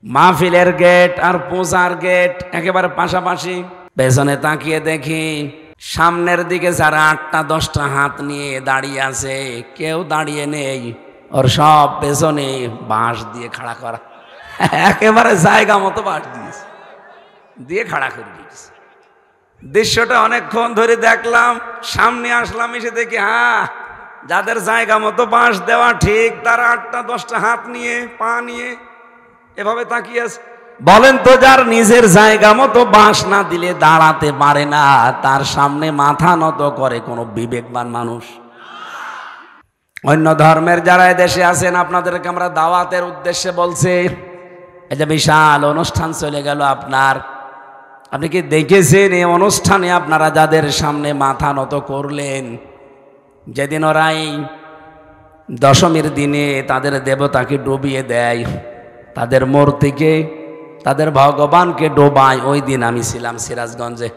মাহফিলের গেট আর পূজার গেট একেবারে পাশাপাশি। পেছনে তাকিয়ে দেখি সামনের দিকে যারা 8টা 10টা হাত নিয়ে দাঁড়িয়ে আছে, কেউ দাঁড়িয়ে নেই, ওর সব পেছনে বাঁশ দিয়ে খাড়া করা, একেবারে জায়গা মতো বাঁশ দিয়েছে, দিয়ে খাড়া করে দিয়েছে। দৃশ্যটা অনেকক্ষণ ধরে দেখলাম, সামনে আসলাম, এসে দেখি হ্যাঁ, যাদের জায়গা মতো বাঁশ দেওয়া ঠিক তারা 8টা 10টা হাত নিয়ে পা নিয়ে এভাবে তাকিয়ে আছে। বলেন তো, যার নিজের জায়গা মতো বাঁশ না দিলে দাঁড়াতে পারে না, তার সামনে মাথা নত করে কোনো বিবেকবান মানুষ? অন্য ধর্মের যারা দেশে আছেন, আপনাদেরকে আমরা দাওয়াতের উদ্দেশ্যে বলছি, এই যে বিশাল অনুষ্ঠান চলে গেল আপনার, আপনি কি দেখেছেন এই অনুষ্ঠানে আপনারা যাদের সামনে মাথা নত করলেন, যেদিন ওরাই দশমীর দিনে তাদের দেবতাকে ডুবিয়ে দেয়, তাদের মূর্তিকে, তাদের ভগবানকে ডোবায়, ওই দিন আমি ছিলাম সিরাজগঞ্জে।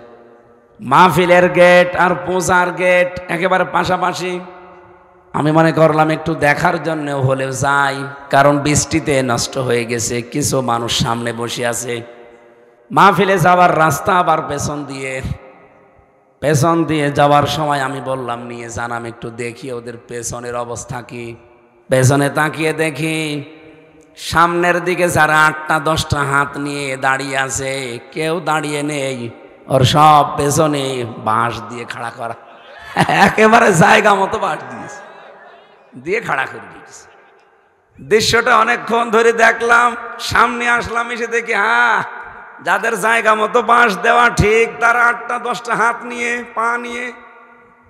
মাহফিলের গেট আর পূজার গেট একেবারে পাশাপাশি। আমি মনে করলাম একটু দেখার জন্য হলেও যাই, কারণ বৃষ্টিতে নষ্ট হয়ে গেছে, কিছু মানুষ সামনে বসে আছে। মাহফিলে যাওয়ার রাস্তা আবার পেছন দিয়ে যাওয়ার সময় আমি বললাম, নিয়ে যান, আমি একটু দেখি ওদের পেছনের অবস্থা কি। পেছনে তাকিয়ে দেখি সামনের দিকে যারা 8টা 10টা হাত নিয়ে দাঁড়িয়ে আছে, কেউ দাঁড়িয়ে নেই, ওর সব পেছনে বাঁশ দিয়ে খাড়া করা, একেবারে জায়গা মতো বাঁশ দিয়েছে, দিয়ে খাড়া করে দিয়েছে। দৃশ্যটা অনেকক্ষণ ধরে দেখলাম, সামনে আসলাম, এসে দেখি হ্যাঁ, যাদের জায়গা মতো বাঁশ দেওয়া ঠিক তারা 8টা 10টা হাত নিয়ে পা নিয়ে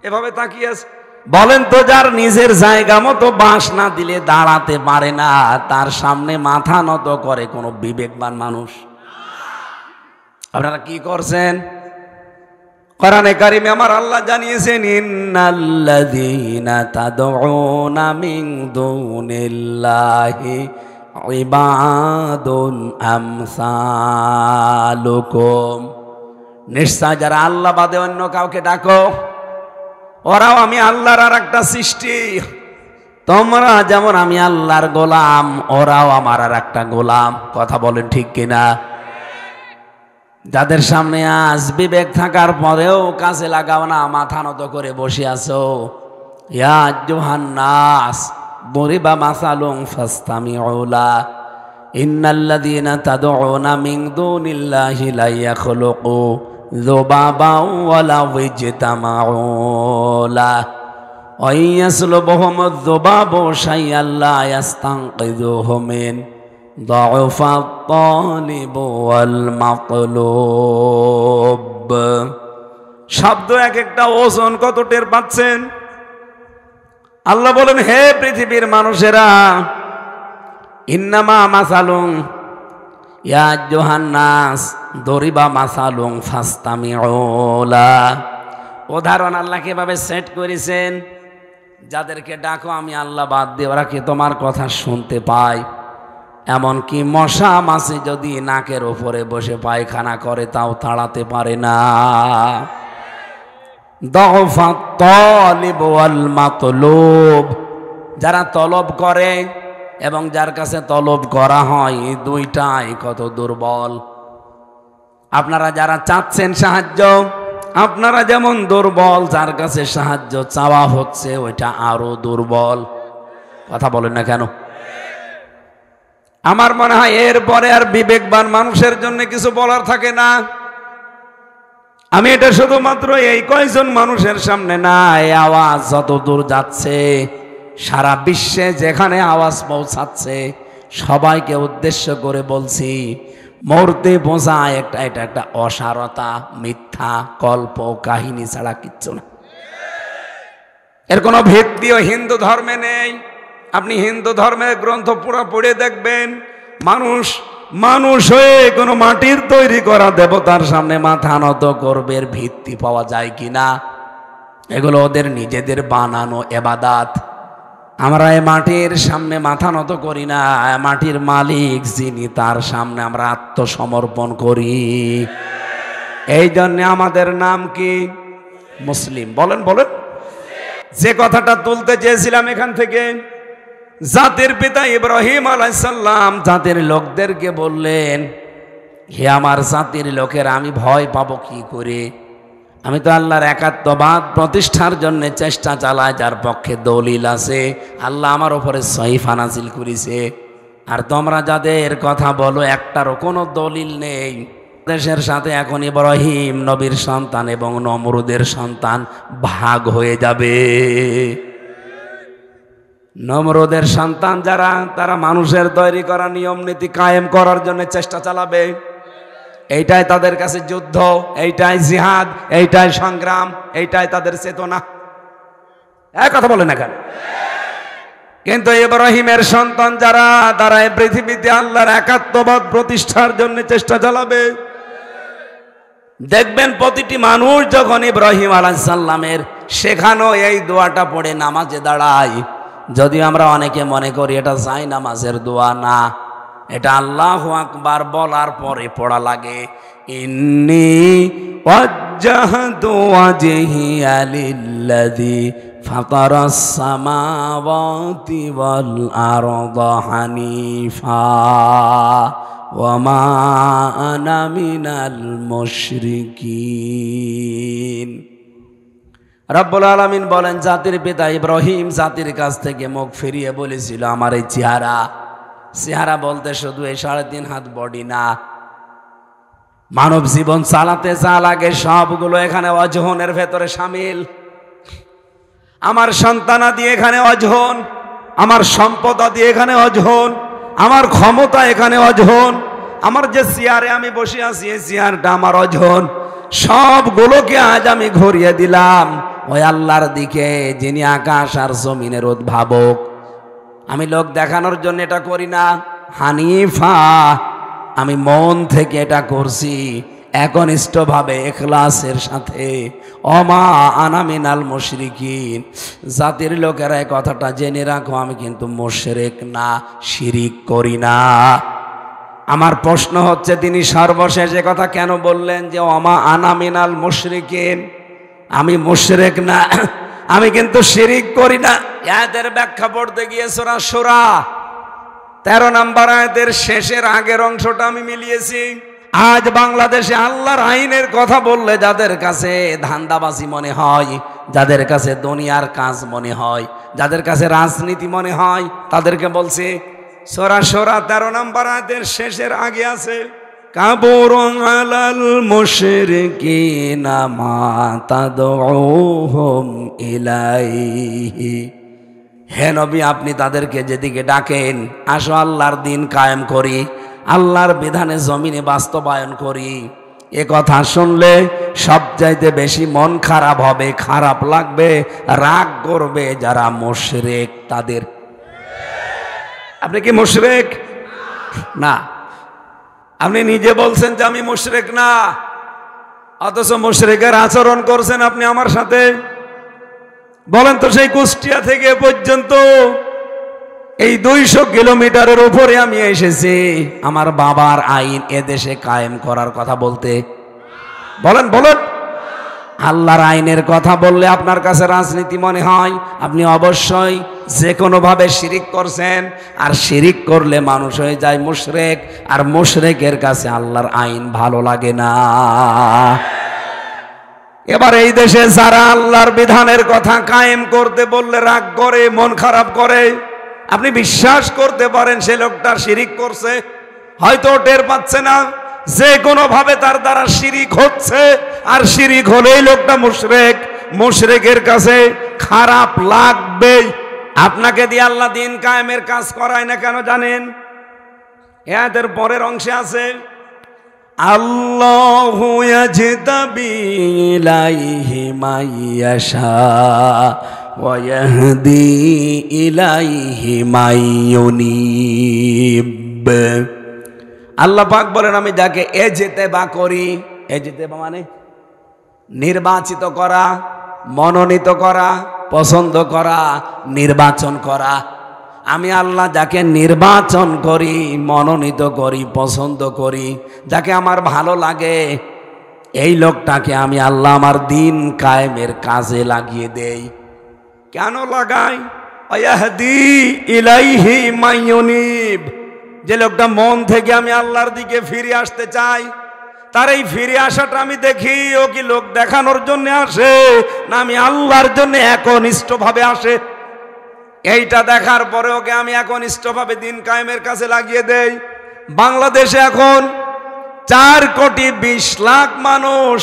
এভাবে তাকিয়ে আছে। বলেন তো, যার নিজের জায়গা মতো বাঁশ না দিলে দাঁড়াতে পারে না, তার সামনে মাথা নত করে কোনো বিবেকবান মানুষ? আপনারা কি করছেন? কোরআনে কারিমে আমার আল্লাহ জানিয়েছেন, ইন্নাল্লাযীনা তাদউনা মিন দুনিল্লাহি ইবাদুন আমসালুকুম, নিশ্চয় যারা আল্লাহ বাদে অন্য কাউকে ডাকো, ওরাও আমি আল্লাহর আর একটা সৃষ্টি। তোমরা যেমন আমি আল্লাহর গোলাম, ওরাও আমার আর একটা গোলাম। কথা বলেন ঠিক কিনা? যাদের সামনে আজ বিবেক থাকার পরেও কাজে লাগাও না, মাথা নত করে বসে আছো, ইয়া আইয়ুহান্নাস দরিবা মাসালুন ফাসতামিউ লাহু ইন্নাল্লাযীনা তাদউনা মিন দুনিল্লাহি লা ইয়াখলুকু যুবাবান ওয়ালাউ ইজতামাউ লাহু ওয়া ইয়াসলুবহুমুয যুবাবু শাইআন লা ইয়াস্তানকিযুহু মিন দুআফাত তালিব ওয়াল মাতলুব। শব্দ এক একটা ওজন কত টের পাচ্ছেন? আল্লাহ বলেন, হে পৃথিবীর মানুষেরা, ইন্নামা মাসালুন ইয়া আইয়ুহান্নাস দরিবা মাসালুন ফাসতামিউ লাহু। উদাহরণ আল্লাহ কিভাবে সেট করেছেন, যাদেরকে ডাকো আমি আল্লাহ বাদ দিয়ে, ওরা কি তোমার কথা শুনতে পায়? এমনকি মশা মাছি যদি নাকের উপরে বসে পায়খানা করে, তাও তাড়াতে পারে না। দুআফাত তালিব ওয়াল মাতলুব, যারা তলব করে এবং যার কাছে তলব করা হয়, দুইটাই কত দুর্বল। আপনারা যারা চাচ্ছেন সাহায্য, আপনারা যেমন দুর্বল, যার কাছে সাহায্য চাওয়া হচ্ছে ওইটা আরো দুর্বল। কথা বলেন না কেন? আমার মনে হয় এরপরে আর বিবেকবান মানুষের জন্য কিছু বলার থাকে না। আমি এটা শুধুমাত্র এই কয়জন মানুষের সামনে না, এই আওয়াজ যত দূর যাচ্ছে, সারা বিশ্বে যেখানে আওয়াজ পৌঁছাচ্ছে, সবাইকে উদ্দেশ্য করে বলছি, মূর্তি পূজা এটা একটা অসারতা, মিথ্যা কল্প কাহিনী ছাড়া কিচ্ছু না। এর কোনো ভিত্তিও হিন্দু ধর্মে নেই। আপনি হিন্দু ধর্মের গ্রন্থ পুরো পড়ে দেখবেন, মানুষ হয়ে কোনো মাটির তৈরি করা দেবতার সামনে মাথা নত করবে, এর ভিত্তি পাওয়া যায় কিনা? এগুলো ওদের নিজেদের বানানো ইবাদত। আমরা এই মাটির সামনে মাথা নত করি না, মাটির মালিক যিনি, তার সামনে আমরা আত্মসমর্পণ করি। এই জন্য আমাদের নাম কি? মুসলিম। বলেন বলেন। যে কথাটা তুলতে চেয়েছিলাম এখান থেকে, জাতির পিতা ইব্রাহিম আলাইহিস সালাম জাতির লোকদেরকে বললেন, হে আমার জাতির লোকেরা, আমি ভয় পাবো কি করে? আমি তো আল্লাহর একাত্মবাদ প্রতিষ্ঠার জন্য চেষ্টা চালাই, যার পক্ষে দলিল আছে। আল্লাহ আমার উপরে সহিফা নাজিল করেছে। আর তোমরা যাদের কথা বলো, একটারও কোনো দলিল নেই। দেশের সাথে এখন ইব্রাহিম নবীর সন্তান এবং নমরুদের সন্তান ভাগ হয়ে যাবে। নমরুদের সন্তান যারা, তারা মানুষের তৈরি করা নিয়ম নীতি কায়েম করার জন্য চেষ্টা চালাবে। এইটাই তাদের কাছে যুদ্ধ, এইটাই জিহাদ, এইটাই সংগ্রাম, এইটাই তাদের চেতনা। এক কথা বলে না কেন? কিন্তু ইব্রাহিমের সন্তান যারা, তারা এই পৃথিবীতে আল্লাহর একাত্মবাদ প্রতিষ্ঠার জন্য চেষ্টা চালাবে। দেখবেন প্রতিটি মানুষ যখন ইব্রাহিম আলাইহিস সালামের শেখানো এই দোয়াটা পড়ে নামাজে দাঁড়ায়, যদিও আমরা অনেকে মনে করি এটা যাই নামাজের দোয়া, না, এটা আল্লাহু আকবার বলার পরে পড়া লাগে। ইন্নী ওয়াজ্জাহতু ওয়াজহিয়া লিল্লাযী ফাতারাস সামাওয়াতি ওয়াল আরদা হানিফা ওয়া মা আনা মিনাল মুশরিকিন। রব্বুল আলামিন বলেন, জাতির পিতা ইব্রাহিম জাতির কাছ থেকে মুখ ফিরিয়ে বলেছিল, আমার এই চেহারা বলতে শুধু এই 3.5 হাত বডি না, মানব জীবন চালাতে যা লাগে সবগুলো এখানে অজহনের ভেতরে শামিল। আমার সন্তানাদি এখানে অজহন, আমার সম্পদাদি এখানে অজহন, আমার ক্ষমতা এখানে অজহন, আমার যে চেয়ারে আমি বসে আছি এই চেয়ারটা আমার অজহন। সবগুলোকে আজ আমি ঘুরিয়ে দিলাম ওই আল্লাহর দিকে, যিনি আকাশ আর জমিনের উদ্ভাবক। আমি লোক দেখানোর জন্য এটা করি না, হানিফা, আমি মন থেকে এটা করছি, একনিষ্ঠভাবে ইখলাসের সাথে। ওমা আনা মিনাল মুশরিকিন। জাতির লোকেরা এই কথাটা জেনে রাখো, আমি কিন্তু মুশরিক না, শিরিক করি না। আমার প্রশ্ন হচ্ছে, তিনি সর্বশেষ এ কথা কেন বললেন যে ওমা আনা মিনাল মুশরিকিন? আমি মুশরিক না, আমি কিন্তু শিরিক করি না। আয়াতের ব্যাখ্যা পড়তে গিয়ে সূরা শূরা 13 নম্বর আয়াতের শেষের আগের অংশটা আমি মিলিয়েছি। আজ বাংলাদেশে আল্লাহর আইনের কথা বললে যাদের কাছে ধান্দাবাজি মনে হয়, যাদের কাছে দুনিয়ার কাজ মনে হয়, যাদের কাছে রাজনীতি মনে হয়, তাদেরকে বলছে সূরা শূরা 13 নম্বর আয়াতের শেষের আগে আছে, কাবুরুন আলাল মুশরিকিনা মা তাদউহুম ইলাইহি। হে নবী, আপনি তাদেরকে যেদিকে ডাকেন, আসো আল্লাহর দিন কায়েম করি, আল্লাহর বিধানে জমিনে বাস্তবায়ন করি, এ কথা শুনলে সবচাইতে বেশি মন খারাপ হবে, খারাপ লাগবে, রাগ করবে যারা মুশরিক তাদের। আপনি কি মুশরিক? না। আপনি নিজে বলছেন যে আমি মুশরিক না, অথচ মুশরিকের আচরণ করছেন আপনি আমার সাথে। বলেন তো, সেই কুষ্টিয়া থেকে পর্যন্ত এই 200 কিলোমিটারের উপরে আমি এসেছি আমার বাবার আইন এদেশে কায়েম করার কথা বলতে। বলেন বলেন, আল্লাহর আইনের কথা বললে আপনার কাছে রাজনীতি মনে হয়, আপনি অবশ্যই যে কোনোভাবে শিরিক করছেন। আর শিরিক করলে মানুষ হয়ে যায় মুশরিক, আর মুশরিকের কাছে আল্লাহর আইন ভালো লাগে না। এবার এই দেশে যারা আল্লাহর বিধানের কথা কায়েম করতে বললে রাগ করে, মন খারাপ করে, আপনি বিশ্বাস করতে পারেন সে লোকটা শিরিক করছে, হয়তো টের পাচ্ছে না, যে কোনো ভাবে তার দ্বারা শিরিক হচ্ছে, আর শিরিক হলেই লোকটা মুশরিক। মুশরিকের কাছে খারাপ লাগবে। আপনাকে দিয়ে আল্লাহ দিন কায়েমের কাজ করায় না কেন জানেন? এদের পরের অংশে আছে, আল্লাহু ইয়াজতাবি ইলাইহি মাইয়াশা ওয়া ইয়াহদি ইলাইহি মাইয়ুনিব। আল্লাহ পাক বলেন, আমি যাকে এজতেবা করি, এজতেবা মানে নির্বাচিত করা, মনোনীত করা, পছন্দ করা, নির্বাচন করা। আমি আল্লাহ যাকে নির্বাচন করি, মনোনীত করি, পছন্দ করি, যাকে আমার ভালো লাগে, এই লোকটাকে আমি আল্লাহ আমার দিন কায়েমের কাজে লাগিয়ে দেই। কেন লাগাই? ওয়াহদি ইলাইহি মাইয়ুনিব, যে লোকটা মন থেকে আমি আল্লাহর দিকে ফিরে আসতে চাই, তার এই ফিরে আসাটা আমি দেখি ও কি লোক দেখানোর জন্য আসে না আমি আল্লাহর জন্য একনিষ্ঠভাবে আসে। এইটা দেখার পরে ওকে আমি একনিষ্ঠভাবে দিন কায়েমের কাছে লাগিয়ে দেই। বাংলাদেশে এখন 4,20,00,000 মানুষ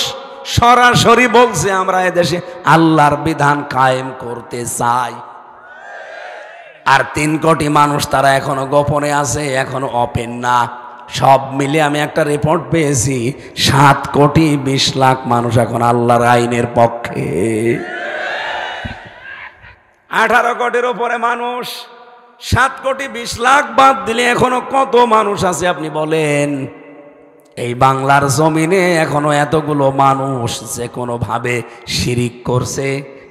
সরাসরি বলছে আমরা এদেশে আল্লাহর বিধান কায়েম করতে চাই, আর 3 কোটি মানুষ তারা এখনো গোপনে আছে, এখনো ওপেন না। সব মিলে আমি একটা রিপোর্ট পেয়েছি 7,20,00,000 মানুষ এখন আল্লাহর আইনের পক্ষে। 18 কোটির উপরে মানুষ, 7,20,00,000 বাদ দিলে এখনো কত মানুষ আছে আপনি বলেন? এই বাংলার জমিনে এখনো এতগুলো মানুষ যে কোনোভাবে শিরিক করছে।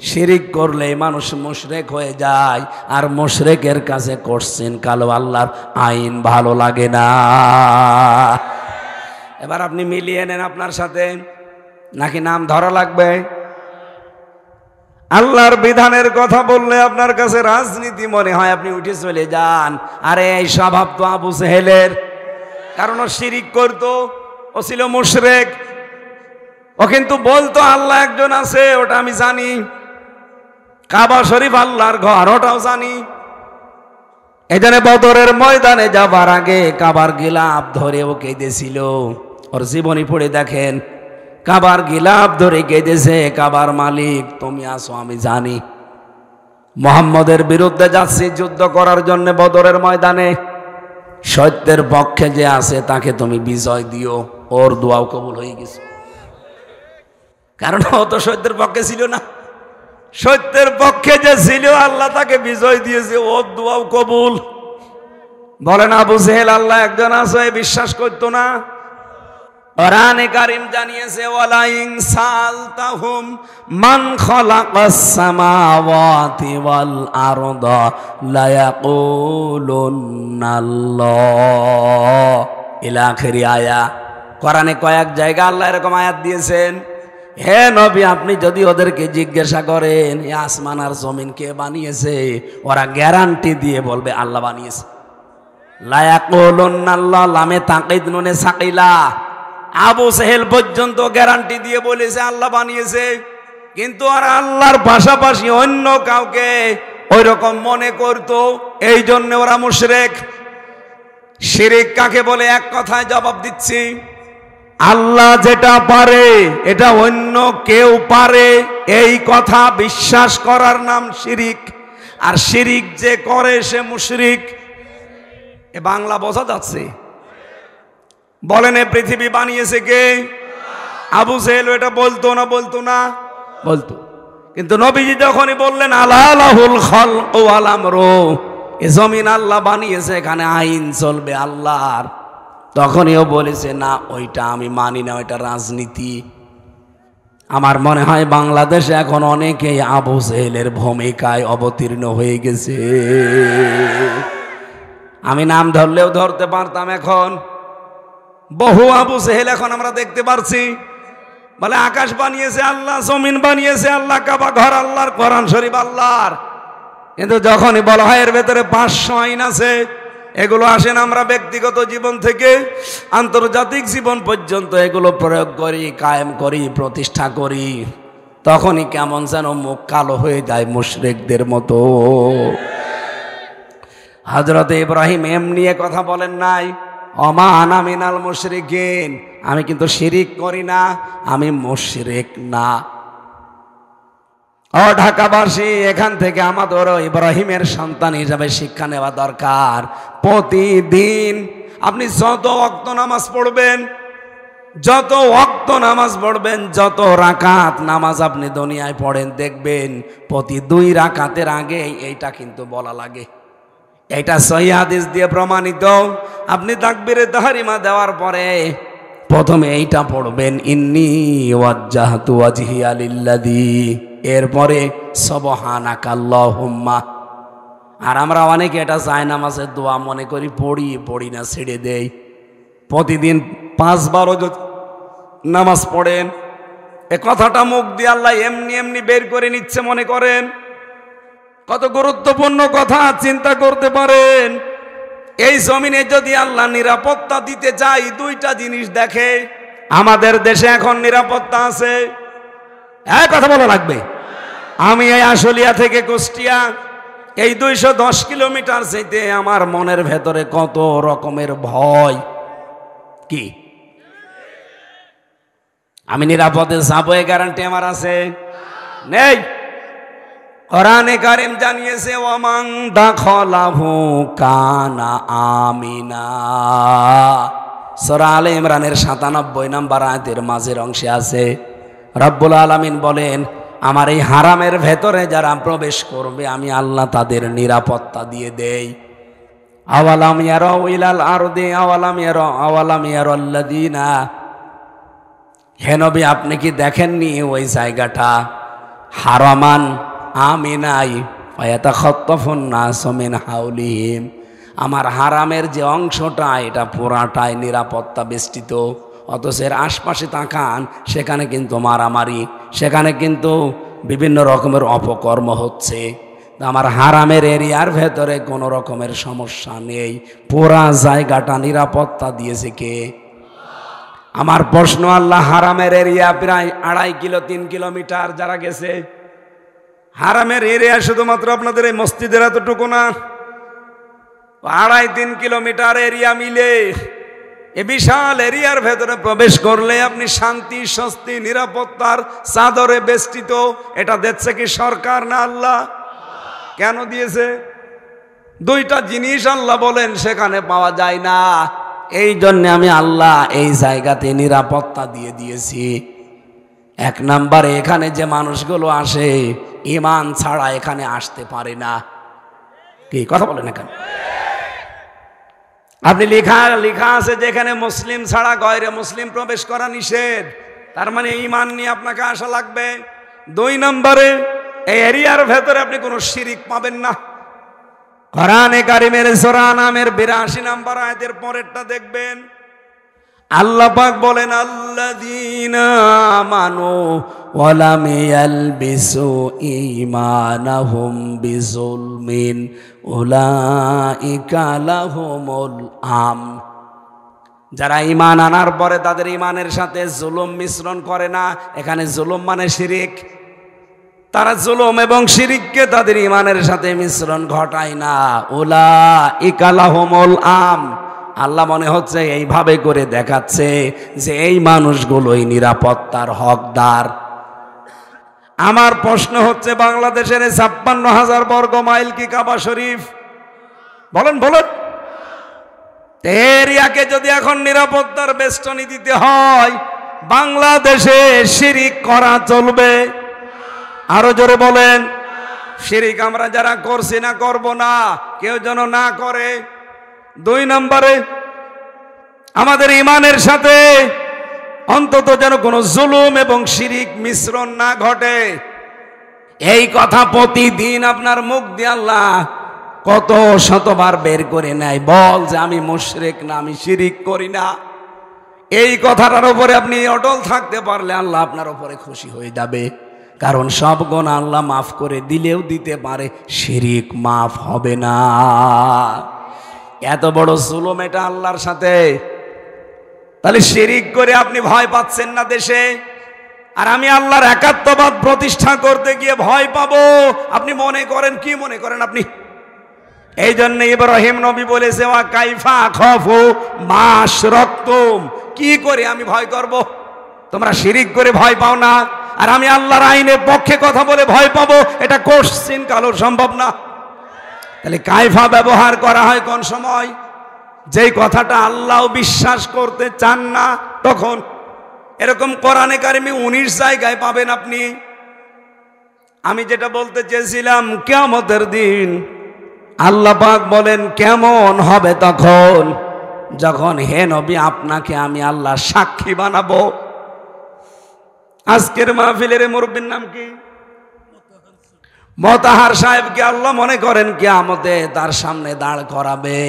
শিরিক করলে মানুষ মুশরিক হয়ে যায়, আর মুশরিকের কাছে করছেন কালো আল্লাহর আইন ভালো লাগে না। এবার আপনি মিলিয়ে নেন আপনার সাথে, নাকি নাম ধরা লাগবে? আল্লাহর বিধানের কথা বললে আপনার কাছে রাজনীতি মনে হয়, আপনি উঠে চলে যান। আরে এই স্বভাব তো আবু জেহেলের, কারণ ও শিরিক করতো, ও ছিল মুশরিক। ও কিন্তু বলতো আল্লাহ একজন আছে, ওটা আমি জানি। কাবা শরীফ আল্লাহর ঘর, ওটাও জানি। এই জন্য বদরের ময়দানে যাবার আগে কাবার গিলাফ ধরে ও কেঁদেছিল। ওর জীবনী পড়ে দেখেন, কাবার গিলাফ ধরে কেঁদেছে, কাবার মালিক তুমি আসো আমি জানি। মুহাম্মদের বিরুদ্ধে যাচ্ছি যুদ্ধ করার জন্য বদরের ময়দানে, সত্যের পক্ষে যে আছে তাকে তুমি বিজয় দিও। ওর দোয়াও কবুল হয়ে গেছে, কারণ ও তো সত্যের পক্ষে ছিল না। সত্যের পক্ষে যে ছিল আল্লাহ তাকে বিজয় দিয়েছে, ওর দোয়াও কবুল। বলেন আবু জেহেল আল্লাহ একজন আছে বিশ্বাস করতো না? কোরআনে কারীম জানিয়েছে ওয়ালা ইন সালতাহুম মান খালাকাস সামাওয়াতি ওয়াল আরদা লা ইয়াকুলুনাল্লাহ ইলা আখিরি আয়া। কোরআনে কয়েক জায়গা আল্লাহ এরকম আয়াত দিয়েছেন। হে নবী, আপনি যদি ওদেরকে জিজ্ঞাসা করেন এই আসমান আর জমিন কে বানিয়েছে, ওরা গ্যারান্টি দিয়ে বলবে আল্লাহ বানিয়েছে। লা ইয়াকুলুনাল্লাহ, লামে তাকিদ নুনে সাকিলা। আবু জেহেল পর্যন্ত গ্যারান্টি দিয়ে বলেছে আল্লাহ বানিয়েছে, কিন্তু আর আল্লাহর পাশাপাশি অন্য কাউকে ওই রকম মনে করত, এই জন্য ওরা মুশরিক। শিরিক কাকে বলে? এক কথায় জবাব দিচ্ছি, আল্লাহ যেটা পারে এটা অন্য কেউ পারে, এই কথা বিশ্বাস করার নাম শিরিক। আর শিরিক যে করে সে মুশরিক। এ বাংলা বোঝা যাচ্ছে? বলেন এ পৃথিবী বানিয়েছে কে? আবু জেহেল এটা বলতো না? বলতো না? বলতো। কিন্তু নবীজি যখনই বললেন আলাহুল খালক ওয়াল আমরু, এ জমিন আল্লাহ বানিয়েছে, এখানে আইন চলবে আল্লাহর, তখনইও বলেছে না ওইটা আমি মানি না, ওইটা রাজনীতি। আমার মনে হয় বাংলাদেশে এখন অনেকেই আবু জেহেলের ভূমিকায় অবতীর্ণ হয়ে গেছে। আমি নাম ধরলেও ধরতে পারতাম। এখন বহু আবু জেহেল এখন আমরা দেখতে পারছি। বলে আকাশ বানিয়েছে আল্লাহ, জমিন বানিয়েছে আল্লাহ, কাবা ঘর আল্লাহর, কোরআন শরীফ আল্লাহর। কিন্তু যখনই বলা হয় এর ভেতরে 500 আইন আছে, এগুলো আসেন আমরা ব্যক্তিগত জীবন থেকে আন্তর্জাতিক জীবন পর্যন্ত এগুলো প্রয়োগ করি, কায়েম করি, প্রতিষ্ঠা করি, তখনই কেমন যেন মুখ কালো হয়ে যায় মুশরিকদের মতো। হযরত ইব্রাহিম এমনি কথা বলেন নাই, ওমা আনা মিনাল মুশরিকিন, আমি কিন্তু শিরিক করি না, আমি মুশরিক না। ও ঢাকাবাসী, এখান থেকে আমাদেরও ইব্রাহিমের সন্তান হিসাবে শিক্ষা নেওয়া দরকার। প্রতিদিন আপনি যত ওয়াক্ত নামাজ পড়বেন, যত ওয়াক্ত নামাজ পড়বেন, যত রাকাত নামাজ আপনি দুনিয়ায় পড়েন, দেখবেন প্রতি 2 রাকাতের আগে এইটা কিন্তু বলা লাগে। এটা সহিহ হাদিস দিয়ে প্রমাণিত। আপনি তাকবীরে তাহরিমা দেওয়ার পরে প্রথমে এইটা পড়বেন, ইন্নী ওয়াজ্জাহতু ওয়াজহিয়া লিল্লাযী, এরপরে সুবহানাকাল্লাহুম্মা। আর আমরা অনেকে এটা জায়নামাজের দোয়া মনে করি, পড়ি না, ছেড়ে দেই। প্রতিদিন 5 বারও যদি নামাজ পড়েন, এ কথাটা মুখ দিয়ে আল্লাহ এমনি বের করে নিচ্ছে মনে করেন। কত গুরুত্বপূর্ণ কথা চিন্তা করতে পারেন। এই জমিনে যদি আল্লাহ নিরাপত্তা দিতে চাই, দুইটা জিনিস দেখে। আমাদের দেশে এখন নিরাপত্তা আছে? কথা বলা লাগবে। আমি এই আশুলিয়া থেকে কুষ্টিয়া, এই 210 কিলোমিটার যেতে আমার মনের ভেতরে কত রকমের ভয়। কি আমি নিরাপদে যাবো এই গ্যারান্টি আমার আছে? নেই। কোরআনে কারীম জানিয়েছে ওয়ামান দাখালাহু কানা আমিনা। সূরা আলে ইমরানের 97 নম্বর আয়াতের মাঝের অংশে আছে, রব্বুল আলামিন বলেন, আমার এই হারামের ভেতরে যারা প্রবেশ করবে আমি আল্লাহ তাদের নিরাপত্তা দিয়ে দেই। আওয়ালাম ইয়ারাউ ইলাল আরদি আওয়ালাম ইয়ারাল্লাযিনা, হে নবী আপনি কি দেখেননি ওই জায়গাটা হারামান আমিনাই ফায়াতাখাত্তাফুন নাসু মিন হাওলিহিম, আমার হারামের যে অংশটা এটা পুরাটাই নিরাপত্তা বেষ্টিত, অথচ এর আশপাশে তাকান সেখানে কিন্তু মারামারি, সেখানে কিন্তু বিভিন্ন রকমের অপকর্ম হচ্ছে। আমার হারামের এরিয়ার ভেতরে কোনো রকমের সমস্যা নেই, পুরা জায়গাটা নিরাপত্তা দিয়েছে কে? আমার প্রশ্ন, আল্লাহ হারামের এরিয়া প্রায় 2.5 কিলো 3 কিলোমিটার যারা গেছে, হারামের এরিয়া শুধুমাত্র আপনাদের এই মসজিদের এতটুকু না, 2.5-3 কিলোমিটার এরিয়া মিলে এ বিশাল এরিয়ার ভেতরে প্রবেশ করলে আপনি শান্তি, স্বস্তি, নিরাপত্তার চাদরে বেষ্টিত। এটা দিচ্ছে কি সরকার না আল্লাহ? কেন দিয়েছে? দুইটা জিনিস আল্লাহ বলেন সেখানে পাওয়া যায় না, এই জন্য আমি আল্লাহ এই জায়গাতে নিরাপত্তা দিয়ে দিয়েছি। 1 নম্বরে এখানে যে মানুষগুলো আসে ঈমান ছাড়া এখানে আসতে পারে না। কি কথা বলেন না কেন? আপনি লেখা আছে যেখানে মুসলিম ছাড়া গয়রে মুসলিম প্রবেশ করা নিষেধ, তার মানে ঈমান নিয়ে আপনাকে আসা লাগবে। 2 নম্বরে এই এরিয়ার ভেতরে আপনি কোনো শিরিক পাবেন না। কোরআনে কারীমের সূরা আনামের 82 নম্বর আয়াতের পরেরটা দেখবেন, আল্লাহ পাক বলেন আল্লাযীনা আমানু ওয়া লাম ইয়ালবিসু ঈমানাহুম বিযুলমিন উলাইকা লাহুমুল আমন। যারা ঈমান আনার পরে তাদের ঈমানের সাথে জুলুম মিশ্রণ করে না, এখানে জুলুম মানে শিরিক, তারা জুলুম এবং শিরিককে তাদের ঈমানের সাথে মিশ্রণ ঘটায় না, উলাইকা লাহুমুল আমন। আল্লাহ মনে হচ্ছে এইভাবে করে দেখাচ্ছে যে এই মানুষগুলোই নিরাপত্তার হকদার। আমার প্রশ্ন হচ্ছে, বাংলাদেশের 56,000 বর্গ মাইল কি কাবা শরীফ? বলেন বলেন। এরিয়াকে যদি এখন নিরাপত্তার বেষ্টনী দিতে হয়, বাংলাদেশে শিরিক করা চলবে? আরো জোরে বলেন। শিরিক আমরা যারা করছি না, করব না, কেউ যেন না করে। 2 নম্বরে আমাদের ঈমানের সাথে অন্তত যেন কোনো জুলুম এবং শিরিক মিশ্রণ না ঘটে। এই কথা প্রতিদিন আপনার মুখ দিয়ে আল্লাহ কত শতবার বের করে নেয়, বল যে আমি মুশরিক না, আমি শিরিক করি না। এই কথাটার উপরে আপনি অটল থাকতে পারলে আল্লাহ আপনার উপরে খুশি হয়ে যাবে, কারণ সব গুনাহ আল্লাহ মাফ করে দিলেও দিতে পারে, শিরিক মাফ হবে না। এত বড় জুলুম এটা আল্লাহর সাথে। তাহলে শিরিক করে আপনি ভয় পাচ্ছেন না দেশে, আর আমি আল্লাহর একাত্মবাদ প্রতিষ্ঠা করতে গিয়ে ভয় পাবো। আপনি মনে করেন, কি মনে করেন আপনি? এই জন্য ইব্রাহিম নবী বলেছে ওয়া কাইফা আখাফু মা আশরাকতুম, কি করে আমি ভয় করব? তোমরা শিরিক করে ভয় পাও না, আর আমি আল্লাহর আইনের পক্ষে কথা বলে ভয় পাবো, এটা কোশ্চিন কালো সম্ভব না। তাহলে কাইফা ব্যবহার করা হয় কোন সময়? যেই কথাটা আল্লাহ বিশ্বাস করতে চান না তখন। এরকম কোরআনে কারিমে 19 জায়গায় পাবেন আপনি। আমি যেটা বলতে চেয়েছিলাম, কিয়ামতের দিন আল্লাহ পাক বলেন কেমন হবে তখন, যখন হে নবী আপনাকে আমি আল্লাহ সাক্ষী বানাবো। আজকের মাহফিলের মুরব্বির নাম কি? মোতাহার সাহেবকে আল্লাহ মনে করেন কিয়ামতে তার সামনে দাঁড় করাবে।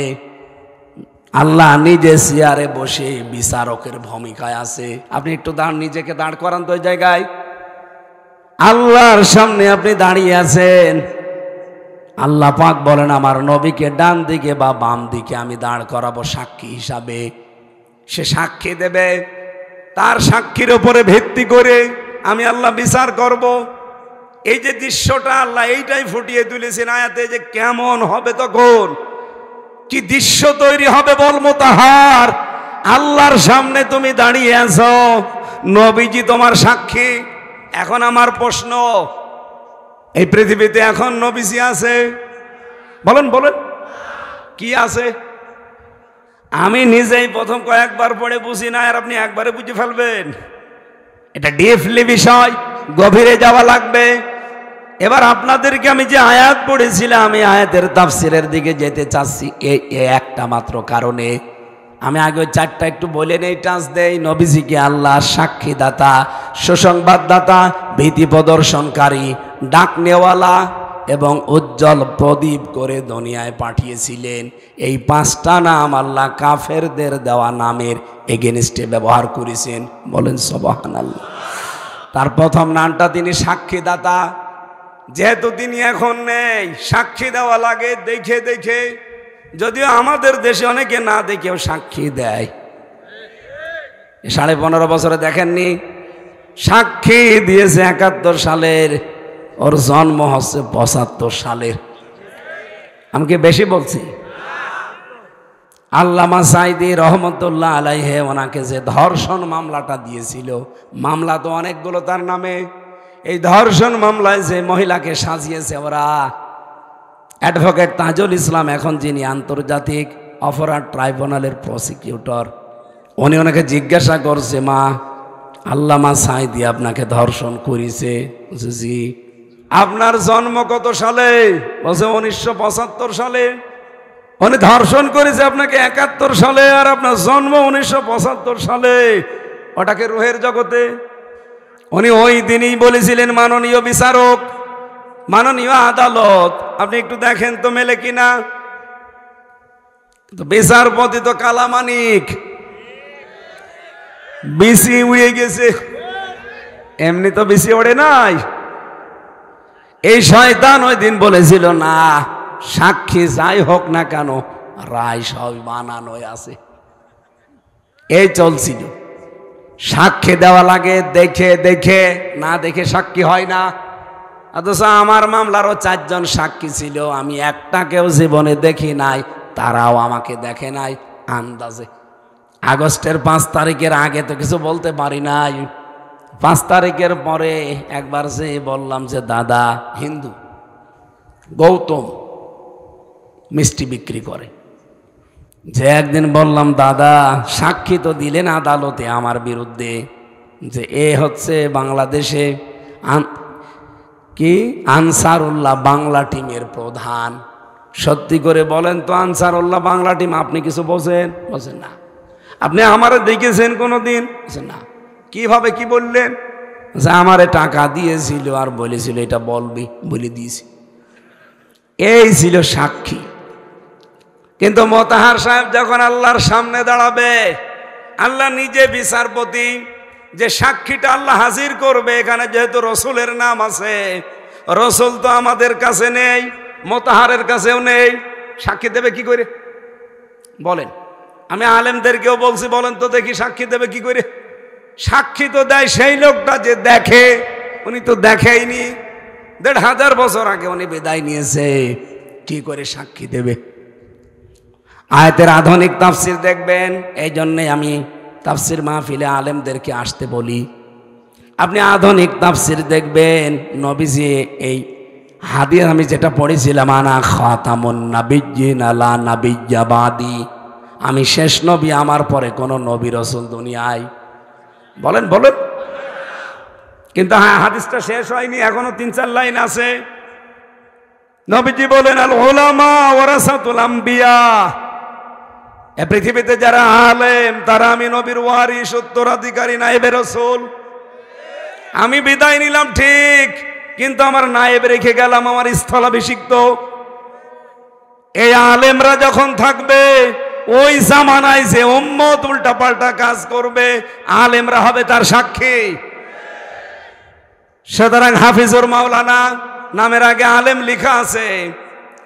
আল্লাহ নিজে চেয়ারে বসে বিচারকের ভূমিকায় আছে। আপনি একটু নিজেকে দাঁড় করান তো ওই জায়গায়। আল্লাহর সামনে আপনি দাঁড়িয়ে আছেন, আল্লাহ পাক বলেন আমার নবীকে ডান দিকে বা বাম দিকে আমি দাঁড় করাবো সাক্ষী হিসাবে। সে সাক্ষী দেবে, তার সাক্ষীর উপরে ভিত্তি করে আমি আল্লাহ বিচার করব। এই যে দৃশ্যটা আল্লাহ এইটাই ফুটিয়ে তুলেছেন আয়াতে, যে কেমন হবে তখন, কি দৃশ্য তৈরি হবে বল মোতাহার। আল্লাহর সামনে তুমি দাঁড়িয়ে আছো, নবীজি তোমার সাক্ষী। এখন আমার প্রশ্ন, এই পৃথিবীতে এখন নবীজি আছে? বলেন বলেন, কি আছে? আমি নিজেই প্রথম কয়েকবার পড়ে বুঝি না, আর আপনি একবারে বুঝে ফেলবেন। এটা ডিপলি বিষয়, গভীরে যাওয়া লাগবে। এবার আপনাদেরকে আমি যে আয়াত পড়েছিলাম, এই আয়াতের তাফসিরের দিকে যেতে চাচ্ছি এই একটা মাত্র কারণে। আমি আগে ওই চারটা একটু বলে নেই, টাচ দেই। নবীজিকে আল্লাহ সাক্ষীদাতা, সুসংবাদদাতা, ভীতি প্রদর্শনকারী, ডাক নেওয়ালা এবং উজ্জ্বল প্রদীপ করে দুনিয়ায় পাঠিয়েছিলেন। এই পাঁচটা নাম আল্লাহ কাফেরদের দেওয়া নামের এগেনস্টে ব্যবহার করেছেন। বলেন সুবহানাল্লাহ। তার প্রথম নামটা তিনি সাক্ষীদাতা। যেহেতু তিনি এখন নেই, সাক্ষী দেওয়া লাগে দেখে দেখে। যদিও আমাদের দেশে অনেকে না দেখেও সাক্ষী দেয়। 15.5 বছরে দেখেননি, সাক্ষী দিয়েছে 71 সালের, ওর জন্ম হচ্ছে 75 সালের। আমি কি বেশি বলছি? আল্লামা সাইদি রহমতুল্লাহ আলাইহে ওনাকে যে ধর্ষণ মামলাটা দিয়েছিল, মামলা তো অনেকগুলো তার নামে, এই ধর্ষণ মামলায় যে মহিলাকে সাজিয়েছে ওরা, অ্যাডভোকেট তাজুল ইসলাম, এখন যিনি আন্তর্জাতিক অপরাধ ট্রাইব্যুনালের প্রসিকিউটর, উনি ওনাকে জিজ্ঞাসা করছে, মা আল্লামা সাইদি আপনাকে ধর্ষণ করেছে? জি। আপনার জন্ম কত সালে? বলছে 1975 সালে। উনি ধর্ষণ করেছে আপনাকে 71 সালে, আর আপনার জন্ম 1975 সালে। ওটাকে রুহের জগতে। উনি ওই দিনই বলেছিলেন, মাননীয় বিচারক, মাননীয় আদালত, আপনি একটু দেখেন তো মেলে কিনা। তো বিচারপতি তো কালামানিক, বিসি উড়ে গেছে। এমনি তো বিসি ওড়ে নাই। এই শয়তান ওই দিন বলেছিল, না, সাক্ষী যাই হোক না কেন, রায় সব বানানোই আছে। এই চলছিল, সাক্ষী দেওয়া লাগে দেখে দেখে, না দেখে সাক্ষী হয় না। অথচ আমার মামলারও 4 জন সাক্ষী ছিল, আমি একটাকেও জীবনে দেখি নাই, তারাও আমাকে দেখে নাই। আন্দাজে আগস্টের 5 তারিখের আগে তো কিছু বলতে পারি নাই। 5 তারিখের পরে একবার যে বললাম যে দাদা হিন্দু, গৌতম মিষ্টি বিক্রি করে, যে একদিন বললাম দাদা সাক্ষী তো দিলেন আদালতে আমার বিরুদ্ধে, যে এ হচ্ছে বাংলাদেশে কি আনসারুল্লাহ বাংলা টিমের প্রধান। সত্যি করে বলেন তো, আনসারুল্লাহ বাংলা টিম আপনি কিছু বোঝেন? বলছেন না। আপনি আমারে দেখেছেন কোনোদিন? বলছেন না। কিভাবে কি বললেন? যে আমারে টাকা দিয়েছিল আর বলেছিল এটা বলবি, বলে দিয়েছি। এই ছিল সাক্ষী। কিন্তু মোতাহার সাহেব যখন আল্লাহর সামনে দাঁড়াবে, আল্লাহ নিজে বিচারপতি, যে সাক্ষীটা আল্লাহ হাজির করবে, এখানে যেহেতু রসুলের নাম আছে, রসুল তো আমাদের কাছে নেই, মোতাহারের কাছেও নেই, সাক্ষী দেবে কি করে? বলেন। আমি আলেমদেরকেও বলছি, বলেন তো দেখি সাক্ষী দেবে কি করে? সাক্ষী তো দেয় সেই লোকটা যে দেখে, উনি তো দেখেইনি। 1500 বছর আগে উনি বিদায় নিয়েছে, কি করে সাক্ষী দেবে? আয়াতের আধুনিক তাফসির দেখবেন। এই জন্যে আমি তাফসির মাহফিলে আলেমদেরকে আসতে বলি, আপনি আধুনিক তাফসির দেখবেন। নবীজি এই হাদিস আমি যেটা পড়েছিলাম, আনা খাতামুন নাবিয়্যিন লা নাবিয়্যা বাদি, আমি শেষ নবী, আমার পরে কোনো নবী রাসূল দুনিয়ায়। বলেন বলেন। কিন্তু হ্যাঁ, হাদিসটা শেষ হয়নি, এখনো 3-4 লাইন আছে। নবীজি বলেন, আল উলামা ওয়ারাসাতুল আম্বিয়া, এ পৃথিবীতে যারা আলেম তারা আমি নবীর ওয়ারিস, উত্তরাধিকারী, নায়েবে রাসূল। আমি বিদায় নিলাম ঠিক, কিন্তু আমার নায়েব রেখে গেলাম, আমার স্থলাভিষিক্ত। এই আলেমরা যখন থাকবে, ওই জামানায় যে উম্মত উল্টা পাল্টা কাজ করবে, আলেমরা হবে তার সাক্ষী। সুতরাং হাফিজুর মাওলানা নামের আগে আলেম লেখা আছে,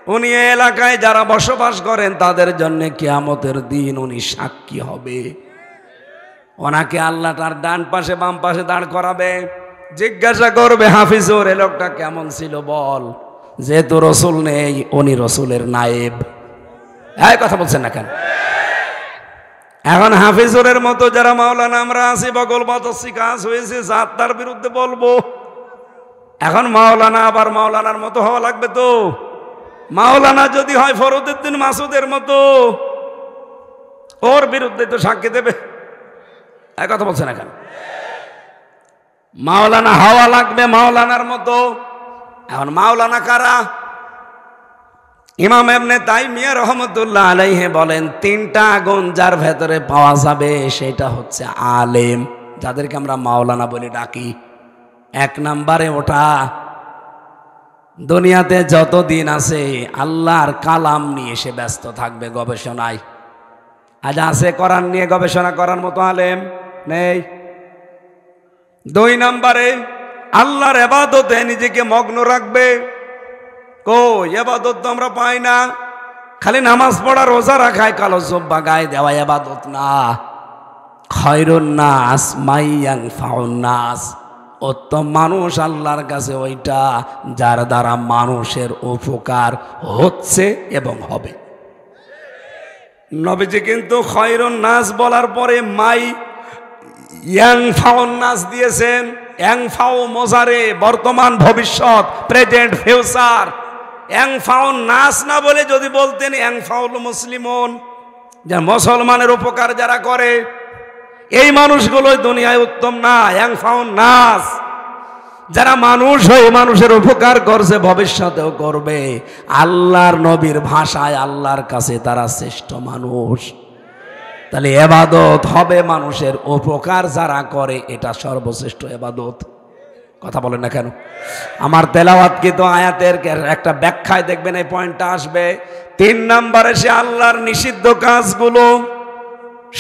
উনি এলাকায় যারা বসবাস করেন তাদের জন্য কিয়ামতের দিন উনি সাক্ষী হবে। ওনাকে আল্লাহ তার ডান পাশে বাম পাশে দাঁড় করাবে, জিজ্ঞাসা করবে হাফিজুর এ লোকটা কেমন ছিল বল। যেহেতু রসুল নেই উনি রসুলের নায়েব। এই কথা বলছেন না কেন? এখন হাফিজুরের মতো যারা মাওলানা আমরা আছি বগল বাতাসি কাজ হয়েছে তার বিরুদ্ধে বলবো। এখন মাওলানা আবার মাওলানার মতো হওয়া লাগবে তো। মাওলানা যদি হয় ফরুদ্দিন মাসুদের মতো, ওর বিরুদ্ধে তো সাক্ষী দেবে। এই কথা বলছেন না কেন? মাওলানা হওয়া লাগবে মাওলানার মতো। এখন মাওলানা কারা? ইমাম ইবনে তাইমিয়া রাহমাতুল্লাহ আলাইহি বলেন তিনটা গুণ যার ভেতরে পাওয়া যাবে সেটা হচ্ছে আলেম, যাদেরকে আমরা মাওলানা বলে ডাকি। এক নম্বরে ওটা দুনিয়াতে যত দিন আছে আল্লাহর কালাম নিয়ে সে ব্যস্ত থাকবে গবেষণায়। আজ আছে কোরআন নিয়ে গবেষণা করার মতো আলেম নেই। দুই নম্বরে আল্লাহর ইবাদতে নিজেকে মগ্ন রাখবে। কই ইবাদত তো আমরা পাই না, খালি নামাজ পড়া রোজা রাখায় কালো জুব্বা গায়ে দেওয়া ইবাদত না। খায়রুন নাস মাইয়ানফাউন নাস, উত্তম মানুষ আল্লাহর কাছে ওইটা যার দ্বারা মানুষের উপকার হচ্ছে এবং হবে। নবীজি কিন্তু খায়রুন নাস বলার পরে মাই ইয়ানফাউন নাস দিয়েছেন। ইয়ানফাউ মোজারে বর্তমান ভবিষ্যৎ, প্রেজেন্ট ফিউচার। ইয়ানফাউন নাস না বলে যদি বলতেন ইয়ানফাউল মুসলিমুন, যা মুসলমানের উপকার যারা করে, এই মানুষগুলোই দুনিয়ায় উত্তম না। ইয়ানফাউন নাস যারা মানুষ হয়ে মানুষের উপকার করছে ভবিষ্যতেও করবে। আল্লাহর নবীর ভাষায় আল্লাহর কাছে তারা শ্রেষ্ঠ মানুষ। তাহলে ইবাদত হবে মানুষের উপকার যারা করে, এটা সর্বশ্রেষ্ঠ ইবাদত। কথা বলেন না কেন? আমার তেলাওয়াত কিন্তু আয়াতের একটা ব্যাখ্যায় দেখবেন এই পয়েন্টটা আসবে। 3 নম্বরে সে আল্লাহর নিষিদ্ধ কাজগুলো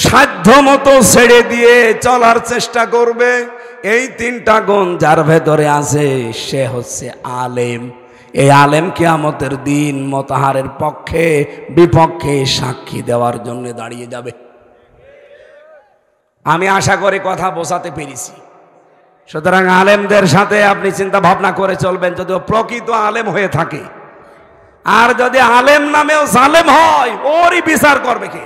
সাধ্য মতো ছেড়ে দিয়ে চলার চেষ্টা করবে। এই 3টা গুণ যার ভেতরে আছে সে হচ্ছে আলেম। এই আলেম কিয়ামতের দিন মোতাহারের পক্ষে বিপক্ষে সাক্ষী দেওয়ার জন্য দাঁড়িয়ে যাবে। আমি আশা করি কথা বোঝাতে পেরেছি। সুতরাং আলেমদের সাথে আপনি চিন্তা ভাবনা করে চলবেন, যদি প্রকৃত আলেম হয়ে থাকে। আর যদি আলেম নামেও জালেম হয়, ওরই বিচার করবে কে?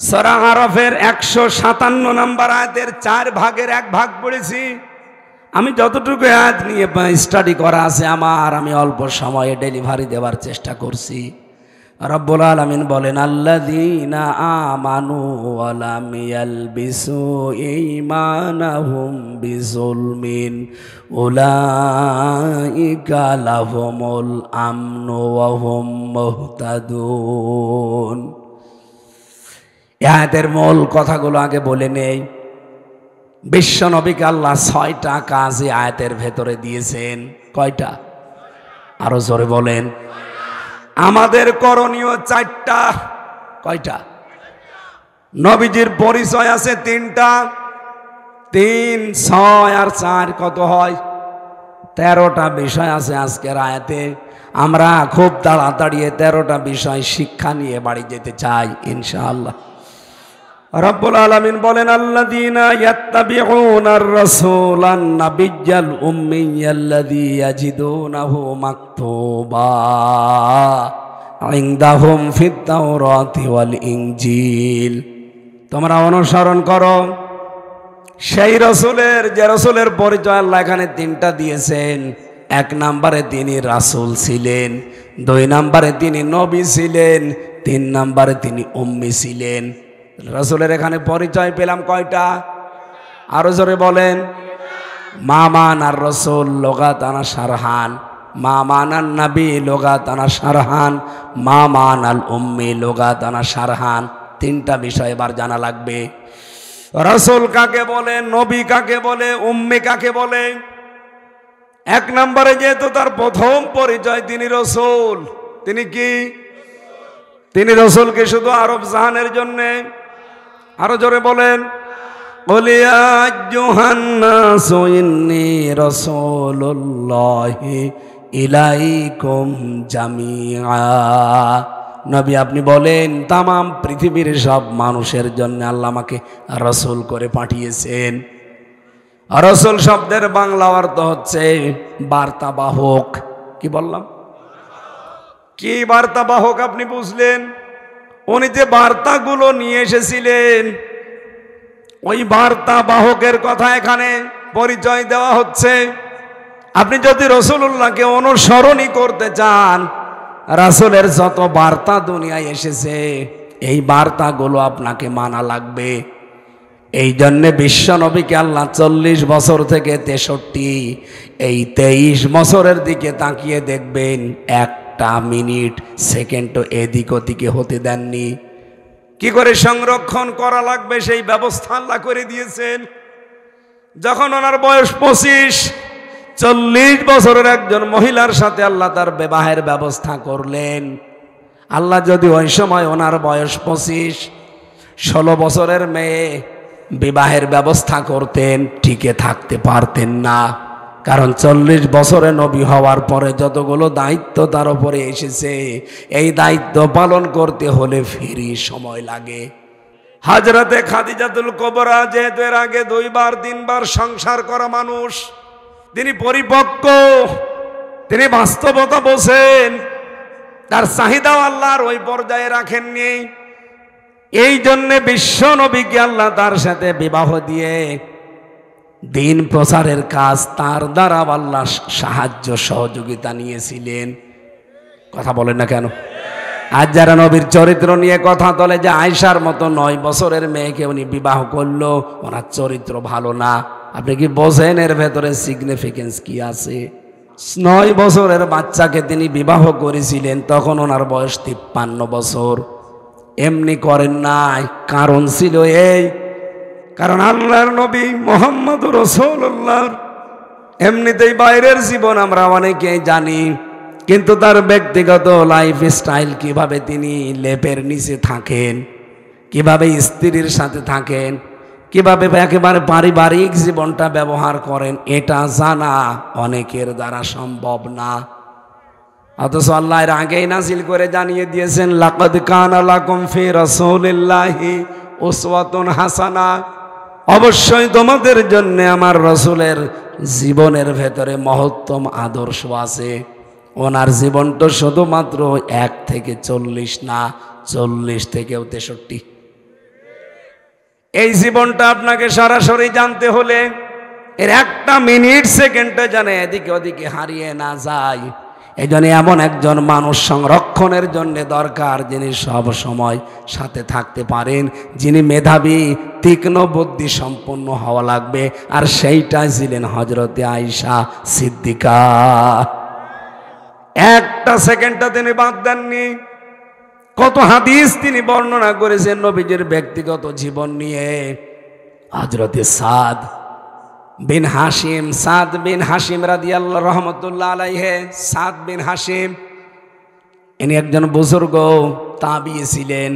সূরা আরাফের 157 নম্বর আয়াতের 4 ভাগের 1 ভাগ পড়েছি। আমি যতটুকু আয়াত নিয়ে স্টাডি করা আছে আমার, আমি অল্প সময়ে ডেলিভারি দেওয়ার চেষ্টা করছি। রব্বুল আলামিন বলেন আল্লাযীনা আমানু ওয়া লাম ইয়ালবিসু ঈমানাহুম বিযুলমিন উলাইকা লাহুমুল আমনু ওয়া হুম মুহতাদুন। আয়াতের মূল কথাগুলো আগে বলে নেই। বিশ্ব নবীকে আল্লাহ 6টা কাজে আয়াতের ভেতরে দিয়েছেন। কয়টা? আরো জোরে বলেন। আমাদের করণীয় 4টা। কয়টা? নবীজির পরিচয় আছে 3টা। 3, 6 আর 4 কত হয়? 13টা বিষয় আছে আজকের আয়াতে। আমরা খুব তাড়াতাড়ি 13টা বিষয় শিক্ষা নিয়ে বাড়ি যেতে চাই ইনশাআল্লাহ। রব্বুল আলামিন বলেন আল্লাযীনা ইয়াত্তাবিউনার রাসূলান নাবিয়্যাল উম্মিয়াল্লাযী ইয়াজিদুনাহু মাকতুবা ইনদাহুম ফিত তাওরাতি ওয়াল ইনজিল। তোমরা অনুসরণ করো সেই রাসূলের, যে রাসূলের পরিচয় আল্লাহ এখানে 3টা দিয়েছেন। 1 নম্বরে তিনি রাসূল ছিলেন, 2 নম্বরে তিনি নবী ছিলেন, 3 নম্বরে তিনি উম্মি ছিলেন। রাসূলের এখানে পরিচয় পেলাম কয়টা? আরো জোরে বলেন। মামান আর রাসূল লুগাতানা শারহান, মামানান নবী লুগাতানা শারহান, মামানাল উম্মি লুগাতানা শারহান। 3টা বিষয় এবার জানা লাগবে। রাসূল কাকে বলে, নবী কাকে বলে, উম্মি কাকে বলে? 1 নম্বরে যেহেতু তার প্রথম পরিচয় তিনি রাসূল, তিনি কি? তিনি রাসূলকে শুধু আরব জাহানের জন্য। আরো জোরে বলেন। বলিয়া আইয়ুহান নাসু ইন্নী রাসূলুল্লাহি ইলাইকুম জামিআ। নবী আপনি বলেন তামাম পৃথিবীর সব মানুষের জন্য আল্লাহ আমাকে রসুল করে পাঠিয়েছেন। রসুল শব্দের বাংলা অর্থ হচ্ছে বার্তাবাহক। কি বললাম? কি বার্তাবাহক আপনি বুঝলেন? উনি যে বার্তাগুলো নিয়ে এসেছিলেন ওই বার্তাবাহকের কথা এখানে পরিচয় দেওয়া হচ্ছে। আপনি যদি রাসূলুল্লাহকে অনুসরণই করতে চান, রাসূলের যত বার্তা দুনিয়ায় এসেছে এই বার্তাগুলো আপনাকে মানা লাগবে। এই জন্যে বিশ্ব নবীকে আল্লাহ 40 বছর থেকে 63 এই 23 বছরের দিকে তাকিয়ে দেখবেন একটা মিনিট সেকেন্ডও এদিক ওদিকে হতে দেননি। কি করে সংরক্ষণ করা লাগবে সেই ব্যবস্থা আল্লাহ করে দিয়েছেন। যখন ওনার বয়স 25, 40 বছরের একজন মহিলার সাথে আল্লাহ তার বিবাহের ব্যবস্থা করলেন। আল্লাহ যদি ওই সময় ওনার বয়স 25, 16 বছরের মেয়ে বিবাহের ব্যবস্থা করতেন, টিকে থাকতে পারতেন না। কারণ 40 বছরে নবী হওয়ার পরে যতগুলো দায়িত্ব তার উপরে এসেছে এই দায়িত্ব পালন করতে হলে ফেরি সময় লাগে। হযরতে খাদিজাতুল কুবরা যেহেতু এর আগে 2বার 3বার সংসার করা মানুষ, তিনি পরিপক্ক, তিনি বাস্তবতা বোঝেন, তার চাহিদাও আল্লাহর ওই পর্যায়ে রাখেননি। এই জন্যে বিশ্ব নবীকে আল্লাহ তার সাথে বিবাহ দিয়ে দিন প্রচারের কাজ তার দ্বারা আল্লাহ সাহায্য সহযোগিতা নিয়েছিলেন। কথা বলেন না কেন? আজ যারা নবীর চরিত্র নিয়ে কথা বলে যে আয়েশার মতো 9 বছরের মেয়েকে উনি বিবাহ করলো, ওনার চরিত্র ভালো না, আপনি কি বোঝেন এর ভেতরে সিগনিফিকেন্স কি আছে? 9 বছরের বাচ্চাকে তিনি বিবাহ করেছিলেন, তখন ওনার বয়স 53 বছর। এমনি করেন নাই, কারণ ছিল এই, কারণ আল্লাহর নবী মুহাম্মদ রাসূলুল্লাহর এমনিতেই বাইরের জীবন আমরা অনেকেই জানি, কিন্তু তার ব্যক্তিগত লাইফ স্টাইল কিভাবে তিনি লেপের নিচে থাকেন, কিভাবে স্ত্রীর সাথে থাকেন, কিভাবে একেবারে পারিবারিক জীবনটা ব্যবহার করেন, এটা জানা অনেকের দ্বারা সম্ভব না। অথচ আল্লাহ এর আগেই নাজিল করে জানিয়ে দিয়েছেন, লাকাদ কানা লাকুম ফি রাসূলিল্লাহি উসওয়াতুন হাসানা, অবশ্যই তোমাদের জন্য আমার রাসূলের জীবনের ভেতরে মহত্তম আদর্শ আছে। ওনার জীবনটা শুধুমাত্র 1 থেকে 40 না, 40 থেকেও 63। এই জীবনটা আপনাকে সরাসরি জানতে হলে এর একটা মিনিট সেকেন্ডে জানে এদিকে ওদিকে হারিয়ে না যায়। এই জন্য এমন একজন মানুষ সংরক্ষণের জন্য দরকার যিনি সব সময় সাথে থাকতে পারেন, যিনি মেধাবী, তীক্ষ্ণ বুদ্ধি সম্পন্ন হওয়া লাগবে। আর সেইটাই ছিলেন হযরতে আয়েশা সিদ্দিকা। একটা সেকেন্ডটা তিনি বাদ দেননি। কত হাদিস তিনি বর্ণনা করেছেন নবীজির ব্যক্তিগত জীবন নিয়ে। হযরতে সাদ বিন হাশিম রাদিয়াল্লাহু রাহমাতুল্লাহ আলাইহি, সাদ বিন হাশিম ইনি একজন বুজুর্গ তাবিঈ ছিলেন।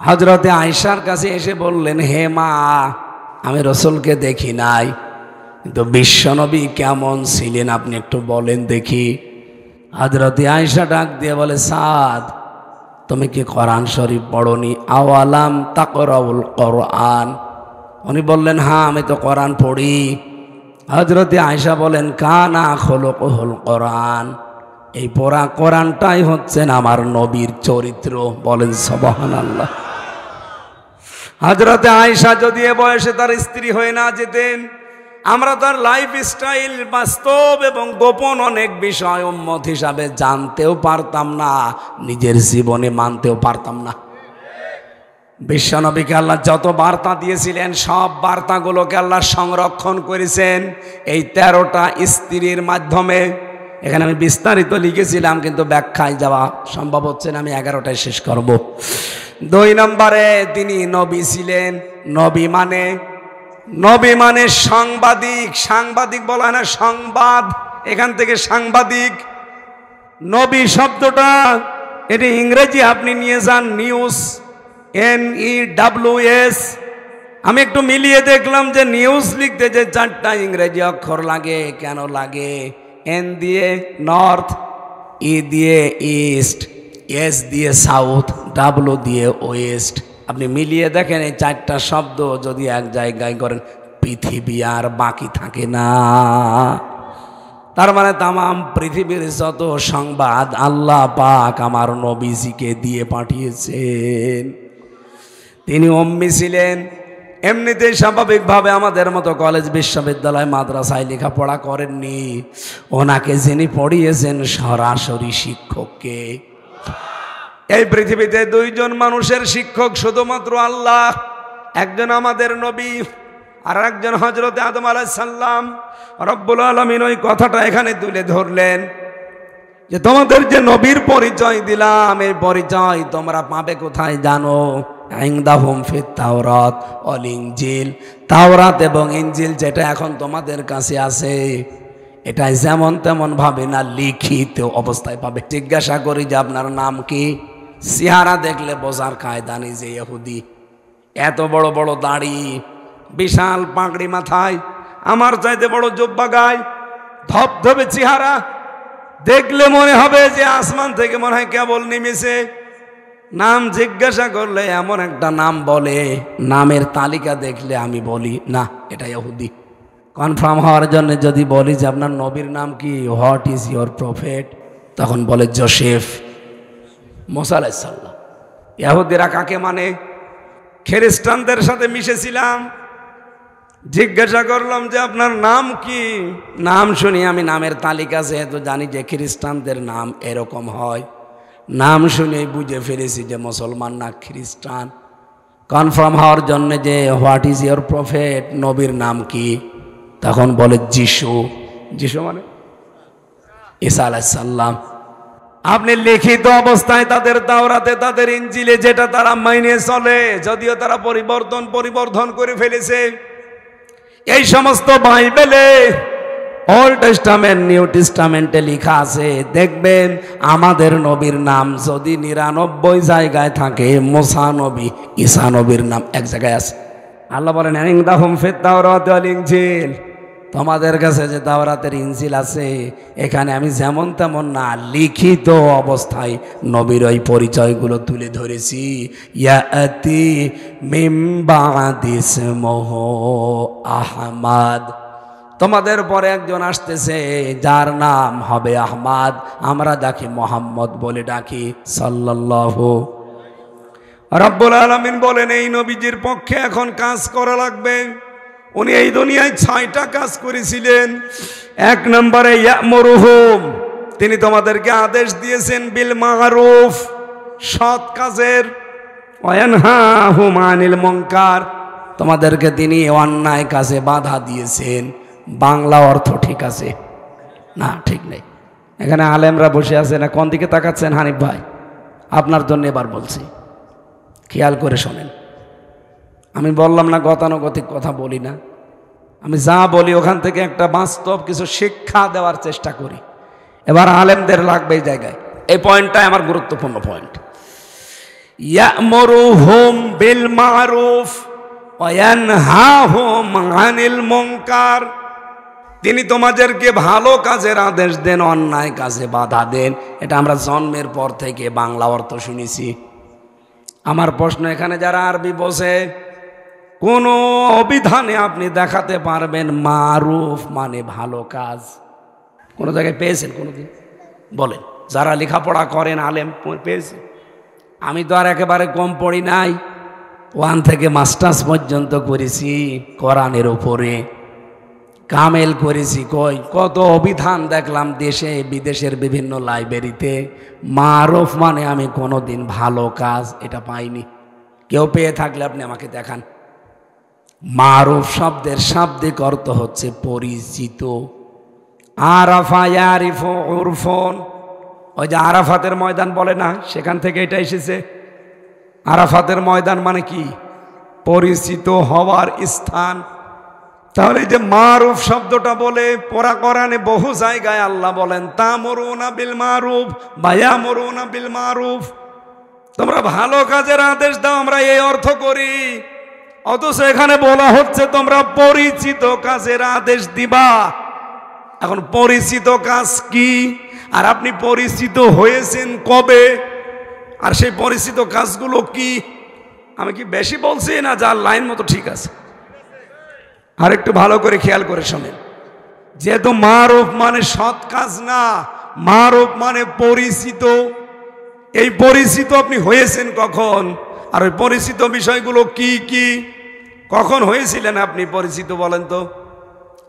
হযরতে আয়েশার কাছে এসে বললেন, হে মা, আমি রাসূলকে দেখি নাই, কিন্তু বিশ্বনবী কেমন ছিলেন আপনি একটু বলেন দেখি। হযরতে আয়েশা ডাক দিয়ে বলে, সাদ, তুমি কি কোরআন শরীফ পড়নি? আওয়ালাম তাকরাউল কোরআন? উনি বললেন, হ্যাঁ, আমি তো কোরআন পড়ি। হযরতে আয়েশা বলেন, কানা খুলুকুল কোরআন, এই পড়া কোরআনটাই হচ্ছেন আমার নবীর চরিত্র। বলেন সুবহানাল্লাহ। হযরতে আয়েশা যদি এ বয়সে তার স্ত্রী হয়ে না যেতেন, আমরা তার লাইফ স্টাইল, বাস্তব এবং গোপন অনেক বিষয় উম্মত হিসাবে জানতেও পারতাম না, নিজের জীবনে মানতেও পারতাম না। বিশ্বনবীকে আল্লাহ যত বার্তা দিয়েছিলেন সব বার্তাগুলোকে আল্লাহ সংরক্ষণ করেছেন এই 13টা স্ত্রীর মাধ্যমে। এখানে আমি বিস্তারিত লিখেছিলাম, কিন্তু ব্যাখ্যায় যাওয়া সম্ভব হচ্ছে না, আমি 11টায় শেষ করব। 2 নম্বরে তিনি নবী ছিলেন। নবী মানে সাংবাদিক। সাংবাদিক বলা হয় না, সংবাদ, এখান থেকে সাংবাদিক। নবী শব্দটা এটি ইংরেজি আপনি নিয়ে যান, নিউজ, NEWS। আমি একটু মিলিয়ে দেখলাম যে নিউজ লিখতে যে 4টা ইংরেজি অক্ষর লাগে। কেন লাগে? এন দিয়ে নর্থ, ই দিয়ে ইস্ট, এস দিয়ে সাউথ, ডাব্লু দিয়ে ওয়েস্ট। আপনি মিলিয়ে দেখেন এই চারটা শব্দ যদি এক জায়গায় করেন, পৃথিবী আর বাকি থাকে না। তার মানে তামাম পৃথিবীর যত সংবাদ আল্লাহ পাক আমার নবীজিকে দিয়ে পাঠিয়েছেন। তিনি উম্মি ছিলেন, এমনিতেই স্বাভাবিকভাবে আমাদের মতো কলেজ বিশ্ববিদ্যালয় মাদ্রাসায় লেখাপড়া করেননি। ওনাকে যিনি পড়িয়েছেন সরাসরি শিক্ষককে। এই পৃথিবীতে দুইজন মানুষের শিক্ষক শুধুমাত্র আল্লাহ, একজন আমাদের নবী আর একজন হযরত আদম আলাইহিস সালাম। রব্বুল আলামিন ওই কথাটা এখানে তুলে ধরলেন যে তোমাদের যে নবীর পরিচয় দিলাম, এই পরিচয় তোমরা পাবে কোথায় জানো? ইনদাহুম ফিত তাওরাত ওয়াল ইনজিল। তাওরাত এবং ইনজিল যেটা এখন তোমাদের কাছে আছে, এটা যেমন তেমন ভাবে না, লিখিত অবস্থায় পাবে। জিজ্ঞাসা করি যে আপনার নাম কি? চেহারা দেখলে বোঝার কায়দা নেই যে ইহুদি। এত বড় বড় দাড়ি, বিশাল পাগড়ি মাথায়, আমার চাইতে বড় জুব্বা গায়, ধবধবে চেহারা, দেখলে মনে হবে যে আসমান থেকে মনে হয় কেবল নেমেছে। নাম জিজ্ঞাসা করলে এমন একটা নাম বলে, নামের তালিকা দেখলে আমি বলি না এটা ইহুদি। কনফার্ম হওয়ার জন্য যদি বলি যে আপনার নবীর নাম কি, হোয়াট ইজ ইয়োর প্রফেট, তখন বলে জোসেফ, মুসা আলাইহিস সালাম। ইহুদিরা কাকে মানে? খ্রিস্টানদের সাথে মিশেছিলাম, জিজ্ঞাসা করলাম যে আপনার নাম কি? নাম শুনি আমি নামের তালিকা যেহেতু জানি যে খ্রিস্টানদের নাম এরকম হয়, নাম শুনে বুঝে ফেলেছি যে মুসলমান না খ্রিস্টান। কনফার্ম হওয়ার জন্য যে হোয়াট ইজ ইয়োর প্রফেট, নবীর নাম কি, তখন বলে যিশু। যিশু মানে ঈসা আলাইহিস সালাম। আপনি লিখিত অবস্থায় তাদের তাওরাতে, তাদের ইনজিলে যেটা তারা মাইনে চলে, যদিও তারা পরিবর্তন করে ফেলেছে, এই সমস্ত বাইবেলে, ওল্ড টেস্টামেন্ট, নিউ টেস্টামেন্টে লেখা আছে, দেখবেন আমাদের নবীর নাম যদি 99 জায়গায় থাকে, মুসা নবী, ঈসা নবীর নাম এক জায়গায় আছে। আল্লাহ বলেন ইনদাহুম ফিত তাওরাত ওয়াল ইনজিল। তোমাদের কাছে যে তাওরাতের ইনজিল আছে, এখানে আমি যেমন তেমন না, লিখিত অবস্থায় নবীর ওই পরিচয়গুলো তুলে ধরেছি। ইয়াতি মিন বাদি ইসমুহু আহমদ। তোমাদের পরে একজন আসতেছে যার নাম হবে আহমদ, আমরা যাকে মোহাম্মদ বলে ডাকি সাল্লাল্লাহু। রব্বুল আলামিন বলেন এই নবীজির পক্ষে এখন কাজ করা লাগবে। উনি এই দুনিয়ায় 6টা কাজ করেছিলেন। 1 নম্বরে ইয়ামুরুহুম, তিনি তোমাদেরকে আদেশ দিয়েছেন বিল মারুফ, সৎ কাজের, ওয়ানহাহুম আনিল মুনকার, তোমাদেরকে তিনি অন্যায় কাজে বাধা দিয়েছেন। বাংলা অর্থ ঠিক আছে না? ঠিক নেই। এখানে আলেমরা বসে আছে না, কোন দিকে তাকাচ্ছেন হানিফ ভাই? আপনার জন্য এবার বলছি, খেয়াল করে শোনেন। আমি বললাম না গতানুগতিক কথা বলি না, আমি যা বলি ওখান থেকে একটা বাস্তব কিছু শিক্ষা দেওয়ার চেষ্টা করি। এবার আলেমদের লাগবে এই জায়গায়, এই পয়েন্টটা আমার গুরুত্বপূর্ণ পয়েন্ট। ইয়ামুরুহুম বিল মারুফ ওয়া ইয়ানহাহুম আনিল মুনকার, তিনি তোমাদেরকে ভালো কাজের আদেশ দেন, অন্যায় কাজে বাধা দেন। এটা আমরা জন্মের পর থেকে বাংলা অর্থ শুনেছি। আমার প্রশ্ন, এখানে যারা আরবি বোঝে, কোন অভিধানে আপনি দেখাতে পারবেন মারুফ মানে ভালো কাজ? কোন জায়গায় পেয়েছেন কোনোদিন? বলেন, যারা লেখাপড়া করেন আলেম পেয়েছেন? আমি তো আর একেবারে কম পড়ি নাই, 1 থেকে মাস্টার্স পর্যন্ত করেছি কোরআনের উপরে, কামেল করেছি। কত অভিধান দেখলাম দেশে বিদেশের বিভিন্ন লাইব্রেরিতে। মারুফ মানে আমি কোনোদিন ভালো কাজ এটা পাইনি। কেউ পেয়ে থাকলে আপনি আমাকে দেখান। মারুফ শব্দের শাব্দিক অর্থ হচ্ছে পরিচিত। আরাফা ইয়ারিফু উরফুন, ওই যে আরাফাতের ময়দান বলে না, সেখান থেকে এটা এসেছে। আরাফাতের ময়দান মানে কি? পরিচিত হওয়ার স্থান। তাহলে এই যে মারুফ শব্দটা বলে পরা কোরআনে বহু জায়গায় আল্লাহ বলেন তামুরুনা বিল মারুফ বা ইয়ামুরুনা বিল মারুফ, তোমরা ভালো কাজের আদেশ দাও, আমরা এই অর্থ করি। অথচ এখানে বলা হচ্ছে তোমরা পরিচিত কাজের আদেশ দিবা। এখন পরিচিত কাজ কি, আর আপনি পরিচিত হয়েছেন কবে, আর সেই পরিচিত কাজগুলো কি? আমি কি বেশি বলছি না যার লাইন মতো ঠিক আছে? আর একটু ভালো করে খেয়াল করে শোনেন। যেহেতু মারুফ মানে সৎ কাজ না, মারুফ মানে পরিচিত। এই পরিচিত আপনি হয়েছেন কখন, আর ওই পরিচিত বিষয়গুলো কি কি, কখন হয়েছিলেন আপনি পরিচিত বলেন তো?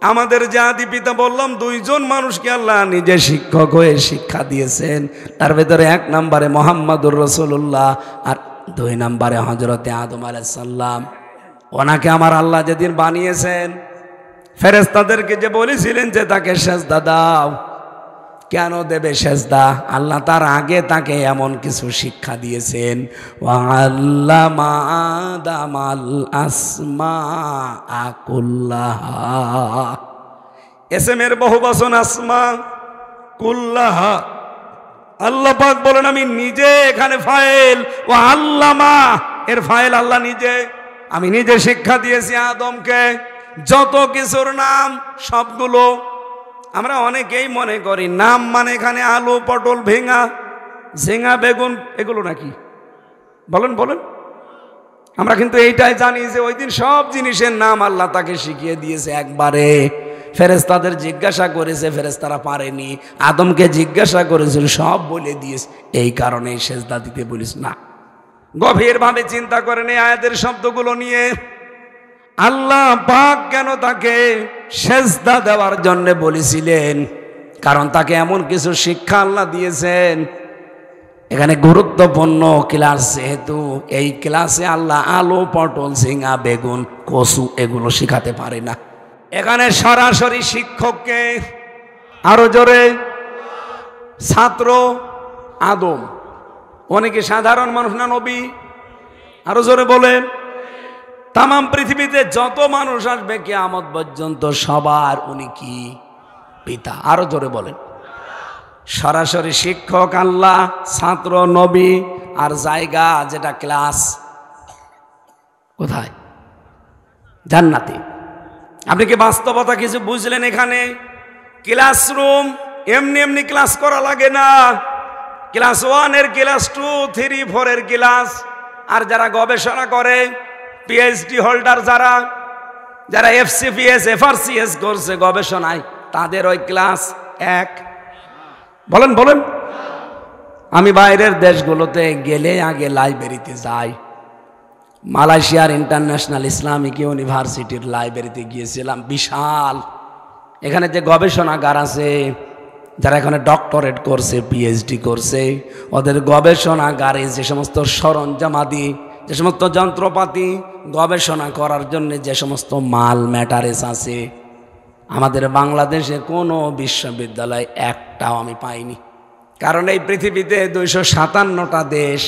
আমাদের জাতি পিতা বললাম, দুইজন মানুষকে আল্লাহ নিজে শিক্ষক হয়ে শিক্ষা দিয়েছেন। তার ভেতরে এক নম্বরে মুহাম্মাদুর রাসূলুল্লাহ, আর 2 নম্বরে হযরতে আদম আলাইহিস সালাম। ওনাকে আমার আল্লাহ যেদিন বানিয়েছেন, ফেরেশতাদেরকে যে বলেছিলেন যে তাকে সেজদা দাও, কেন দেবে সেজদা? আল্লাহ তার আগে তাকে এমন কিছু শিক্ষা দিয়েছেন। ওয়া আল্লামা আদামাল আসমাআ কুল্লাহা। এসএমের বহুবচন আসমা, কুল্লাহা। আল্লাহ পাক বলেন আমি নিজে, এখানে ফাইল, ওয়া আল্লামা এর ফাইল আল্লাহ নিজে। আমি নিজে শিক্ষা দিয়েছি আদমকে যত কিছুর নাম সবগুলো। আমরা অনেকেই মনে করি নাম মানে এখানে আলু, পটল, ভেঙা, ঝিঙা, বেগুন, এগুলো নাকি? বলেন বলেন। আমরা কিন্তু এইটাই জানি যে ওই দিন সব জিনিসের নাম আল্লাহ তাকে শিখিয়ে দিয়েছে একবারে। ফেরেশতাদের জিজ্ঞাসা করেছে, ফেরেশতারা পারেনি। আদমকে জিজ্ঞাসা করেছিল, সব বলে দিয়েছে। এই কারণে সেজদা দিতে বলিস না। গভীরভাবে চিন্তা করেন এই আয়াতের শব্দগুলো নিয়ে। আল্লাহ পাক কেন তাকে সেজদা দেওয়ার জন্য বলেছিলেন? কারণ তাকে এমন কিছু শিক্ষা আল্লাহ দিয়েছেন। এখানে গুরুত্বপূর্ণ ক্লাস, যেহেতু এই ক্লাসে আল্লাহ আলু, পটল, ঝিঙা, বেগুন, কচু এগুলো শিখাতে পারে না। এখানে সরাসরি শিক্ষককে, আরো জোরে, ছাত্র আদম। অনেকে সাধারণ মানুষ না নবী? আরো জোরে বলেন। তাম পৃথিবীতে যত মানুষ আসবে কিয়ামত পর্যন্ত সবার উনি কি? পিতা। আরো জোরে বলেন। সরাসরি শিক্ষক আল্লাহ, ছাত্র নবী, আর জায়গা যেটা ক্লাস কোথায়? জান্নাতে। আপনি কি বাস্তবতা কিছু বুঝলেন? এখানে ক্লাসরুম এমনি এমনি ক্লাস করা লাগে না। ক্লাস 1 এর ক্লাস 2, 3, 4 এর ক্লাস। আর যারা গবেষণা করে, পিএইচডি হোল্ডার, যারা এফসিপিএস, এফআরসিএস করছে গবেষণায়, তাদের ওই ক্লাস 1। বলেন বলেন। আমি বাইরের দেশগুলোতে গেলে আগে লাইব্রেরিতে যাই। মালয়েশিয়ার ইন্টারন্যাশনাল ইসলামিক ইউনিভার্সিটির লাইব্রেরিতে গিয়েছিলাম, বিশাল। এখানে যে গবেষণাগার আছে, যারা এখানে ডক্টরেট করছে, পিএইচডি করছে, ওদের গবেষণাগারে যে সমস্ত সরঞ্জামাদি, যে সমস্ত যন্ত্রপাতি, গবেষণা করার জন্য যে সমস্ত মাল ম্যাটারেস আছে, আমাদের বাংলাদেশে কোনো বিশ্ববিদ্যালয় একটাও আমি পাইনি। কারণ এই পৃথিবীতে 257টা দেশ,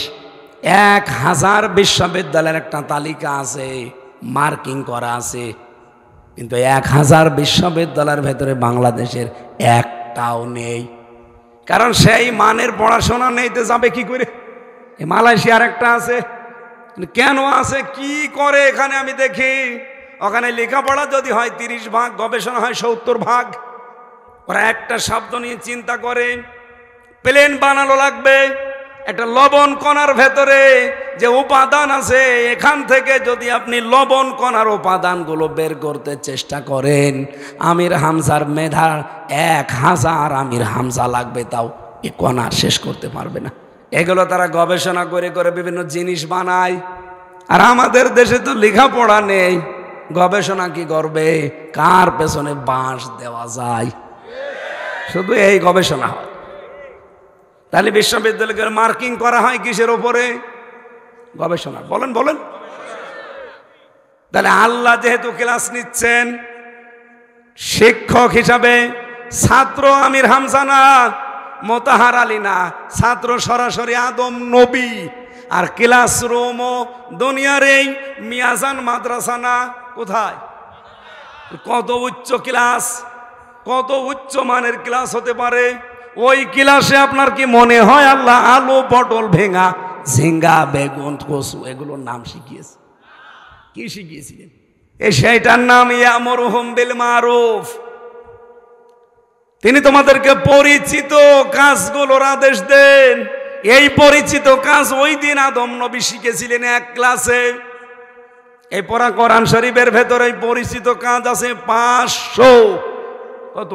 1000 বিশ্ববিদ্যালয়ের একটা তালিকা আছে, মার্কিং করা আছে, কিন্তু 1000 বিশ্ববিদ্যালয়ের ভেতরে বাংলাদেশের একটাও নেই। কারণ সেই মানের পড়াশোনা নেইতে যাবে কি করে? মালয়েশিয়ার একটা আছে, কেন আছে, কি করে এখানে আমি দেখি। ওখানে লেখাপড়া যদি হয় 30 ভাগ, গবেষণা হয় 70 ভাগ। ওরা একটা শব্দ নিয়ে চিন্তা করে। প্লেন বানানো লাগবে, একটা লবণ কণার ভেতরে যে উপাদান আছে, এখান থেকে যদি আপনি লবণ কণার উপাদানগুলো বের করতে চেষ্টা করেন, আমির হামজার মেধা 1000 আমির হামজা লাগবে, তাও এ কণা শেষ করতে পারবে না। এগুলো তারা গবেষণা করে করে বিভিন্ন জিনিস বানায়। আর আমাদের দেশে তো লেখাপড়া নেই, গবেষণা কি করবে? কার পেছনে বাঁশ দেওয়া যায়, শুধু এই গবেষণা হয়। তাহলে বিশ্ববিদ্যালয়ের মার্কিং করা হয় কিসের ওপরে? গবেষণা। বলেন বলেন। তাহলে আল্লাহ যেহেতু ক্লাস নিচ্ছেন শিক্ষক হিসাবে, ছাত্র আমির হামজা না, মোতাহার আলী না, ছাত্র সরাসরি আদম নবী। আর ক্লাসরুমও দুনিয়ার এই মিয়াজান মাদ্রাসা না, কোথায়? কত উচ্চ ক্লাস, কত উচ্চ মানের ক্লাস হতে পারে। ওই ক্লাসে আপনার কি মনে হয় আল্লাহ আলু, পটল, ভেঙা, ঝিঙ্গা, বেগুন, কচু এগুলোর নাম শিখিয়েছে? কি শিখিয়েছিলেন? সেইটার নাম ইয়ামুরুহুম বিল মারুফ। তিনি তোমাদেরকে পরিচিত কাজগুলোর আদেশ দেন। এই পরিচিত কাজ ওই দিন আদম নবী শিখেছিলেন এক ক্লাসে। এই পড়া কোরআন শরীফের ভেতরে এই পরিচিত কাজ আছে 500। কত?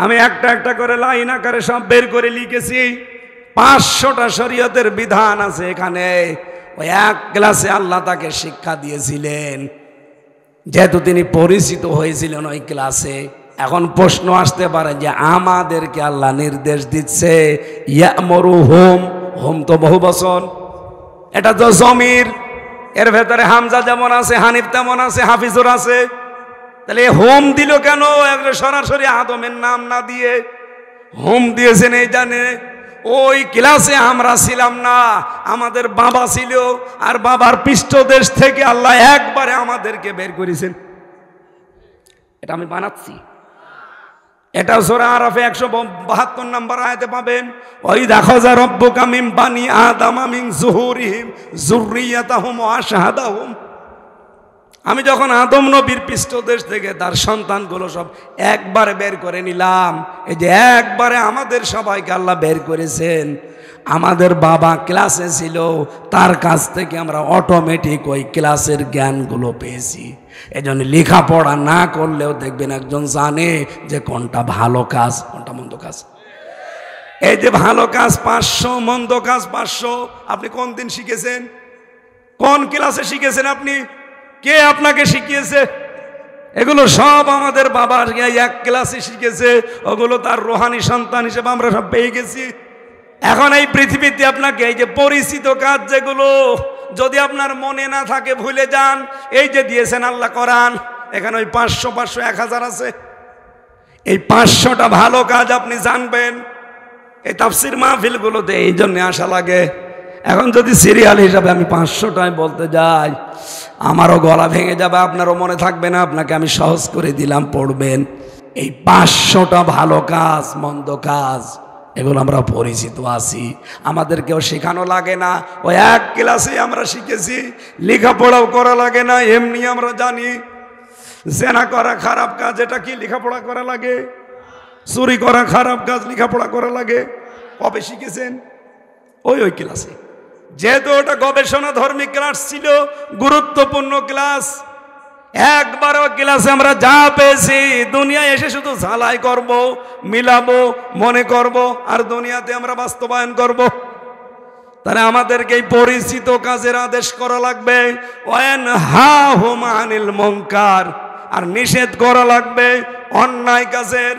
আমি একটা একটা করে লাইন আকারে সব বের করে লিখেছি। 500টা শরীয়তের বিধান আছে এখানে। ওই এক ক্লাসে আল্লাহ তাকে শিক্ষা দিয়েছিলেন, যেহেতু তিনি পরিচিত হয়েছিলেন ওই ক্লাসে। এখন প্রশ্ন আসতে পারে যে আমাদেরকে আল্লাহ নির্দেশ দিচ্ছে ইয়ামরুহুম, হোম তো বহু বচন, এটা তো জমির, এর ভেতরে হামজা যেমন আছে, হানিফ তেমন আছে, হাফিজুর আছে। তাহলে হোম দিল কেন? সরাসরি আদমের নাম না দিয়ে হোম দিয়েছেন এই জানে। ওই ক্লাসে আমরা ছিলাম না, আমাদের বাবা ছিল, আর বাবার পৃষ্ঠদেশ থেকে আল্লাহ একবারে আমাদেরকে বের করেছেন। এটা আমি বানাচ্ছি। এটা সূরা আরাফে 172 নম্বর আয়াতে পাবেন। ওই দেখো যা রব্বুকা মিন বানি আদামা মিন যুহুরিহিম যুররিয়াতাহুম ওয়া আশহাদাহুম। আমি যখন আদম নবীর পৃষ্ঠদেশ থেকে তার সন্তানগুলো সব একবারে বের করে নিলাম, এই যে একবারে আমাদের সবাইকে আল্লাহ বের করেছেন। আমাদের বাবা ক্লাসে ছিল, তার কাছ থেকে আমরা অটোমেটিক ওই ক্লাসের জ্ঞানগুলো পেয়েছি। এই জন্য লেখাপড়া না করলেও দেখবেন একজন জানে যে কোনটা ভালো কাজ, কোনটা মন্দ কাজ। এই যে ভালো কাজ 500, মন্দ কাজ 500, আপনি কোন দিন শিখেছেন? কোন ক্লাসে শিখেছেন আপনি? কে আপনাকে শিখিয়েছে? এগুলো সব আমাদের বাবার এক ক্লাসে শিখেছে। ওগুলো তার রোহানি সন্তান হিসেবে আমরা সব পেয়ে গেছি। এখন এই পৃথিবীতে আপনাকে এই যে পরিচিত কাজ যেগুলো, যদি আপনার মনে না থাকে ভুলে যান, এই যে দিয়েছেন আল্লাহ কোরআন, এখানে ওই 500 1000 আছে। এই 500টা ভালো কাজ আপনি জানবেন এই তাফসীর মাহফিলগুলোতে, এই জন্য আসা লাগে। এখন যদি সিরিয়াল হিসাবে আমি 500টাই বলতে যাই, আমারও গলা ভেঙে যাবে, আপনারও মনে থাকবে না। আপনাকে আমি সহজ করে দিলাম, পড়বেন। এই 500টা ভালো কাজ মন্দ কাজ, এগুলো আমরা পরিচিত আছি, আমাদেরকেও শেখানো লাগে না। ওই এক ক্লাসে আমরা শিখেছি, লেখাপড়াও করা লাগে না, এমনি আমরা জানি। জেনা করা খারাপ কাজ, এটা কি লেখাপড়া করা লাগে? চুরি করা খারাপ কাজ, লেখাপড়া করা লাগে। কবে শিখেছেন? ওই ক্লাসে। যেহেতু ওটা গবেষণা ধর্মী ক্লাস ছিল, গুরুত্বপূর্ণ ক্লাস, একবার ওই ক্লাসে আমরা যা পেয়েছি, দুনিয়ায় এসে শুধু ঝালাই করব, মিলাবো, মনে করব, আর দুনিয়াতে আমরা বাস্তবায়ন করব। তাহলে আমাদেরকে এই পরিচিত কাজের আদেশ করা লাগবে। ওয়ানহাহুম আনিল মুনকার, আর নিষেধ করা লাগবে অন্যায় কাজের।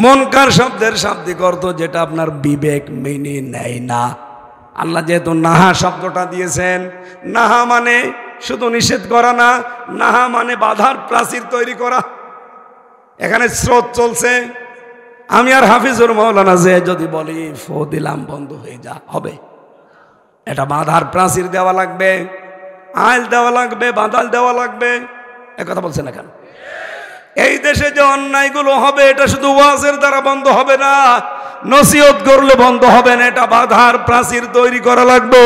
মুনকার শব্দের শাব্দিক অর্থ যেটা আপনার বিবেক মেনে নেয় না। আল্লাহ যেহেতু নাহা শব্দটা দিয়েছেন, নাহা মানে শুধু নিষেধ করা না, নাহা মানে বাধার প্রাচীর তৈরি করা। এখানে স্রোত চলছে, আমি আর হাফিজুর মাওলানা যে যদি বলি ফো দিলাম বন্ধ হয়ে যা হবে, এটা বাধার প্রাচীর দেওয়া লাগবে, আইল দেওয়া লাগবে, বাদাল দেওয়া লাগবে। একথা বলছে না কেন? এই দেশে যে অন্যায়গুলো হবে, এটা শুধু ওয়াজের দ্বারা বন্ধ হবে না, নসিহত করলে বন্ধ হবে না, এটা বাধার প্রাচীর তৈরি করা লাগবে।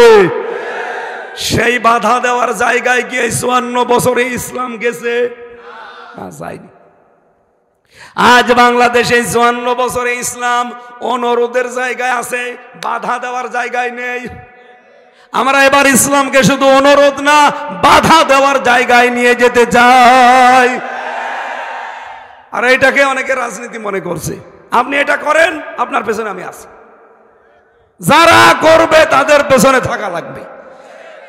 সেই বাধা দেওয়ার জায়গায় গিয়ে 54 বছরে ইসলাম গেছে? যায়নি। আজ বাংলাদেশে 54 বছরে ইসলাম অনুরোধের জায়গায় আছে, বাধা দেওয়ার জায়গায় নেই। আমরা এবার ইসলামকে শুধু অনুরোধ না, বাধা দেওয়ার জায়গায় নিয়ে যেতে চাই। আর এটাকে অনেকে রাজনীতি মনে করছে। আপনি এটা করেন, আপনার পেছনে আমি আছি। যারা করবে তাদের পেছনে থাকা লাগবে।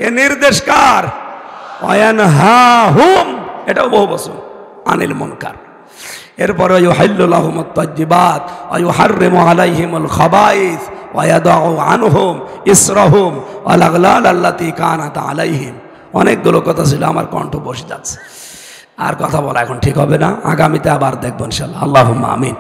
এ নির্দেশ কার? ওয়ানহাহুম, এটাও বহু বছর, আনিল মুনকার। এরপরে ইউহিল্লু লাহুমুত তাজ্জিবাত ওয়া ইউহাররিমু আলাইহিমুল খাবাইস ওয়া ইয়াদাউ আনহুম ইসরাহুম ওয়াল আগলাল আল্লাতী কানাত আলাইহিম। অনেকগুলো কথা ছিল, আমার কণ্ঠ বসে যাচ্ছে, আর কথা বলা এখন ঠিক হবে না। আগামীতে আবার দেখব ইনশাআল্লাহ। আল্লাহুম্মা আমিন।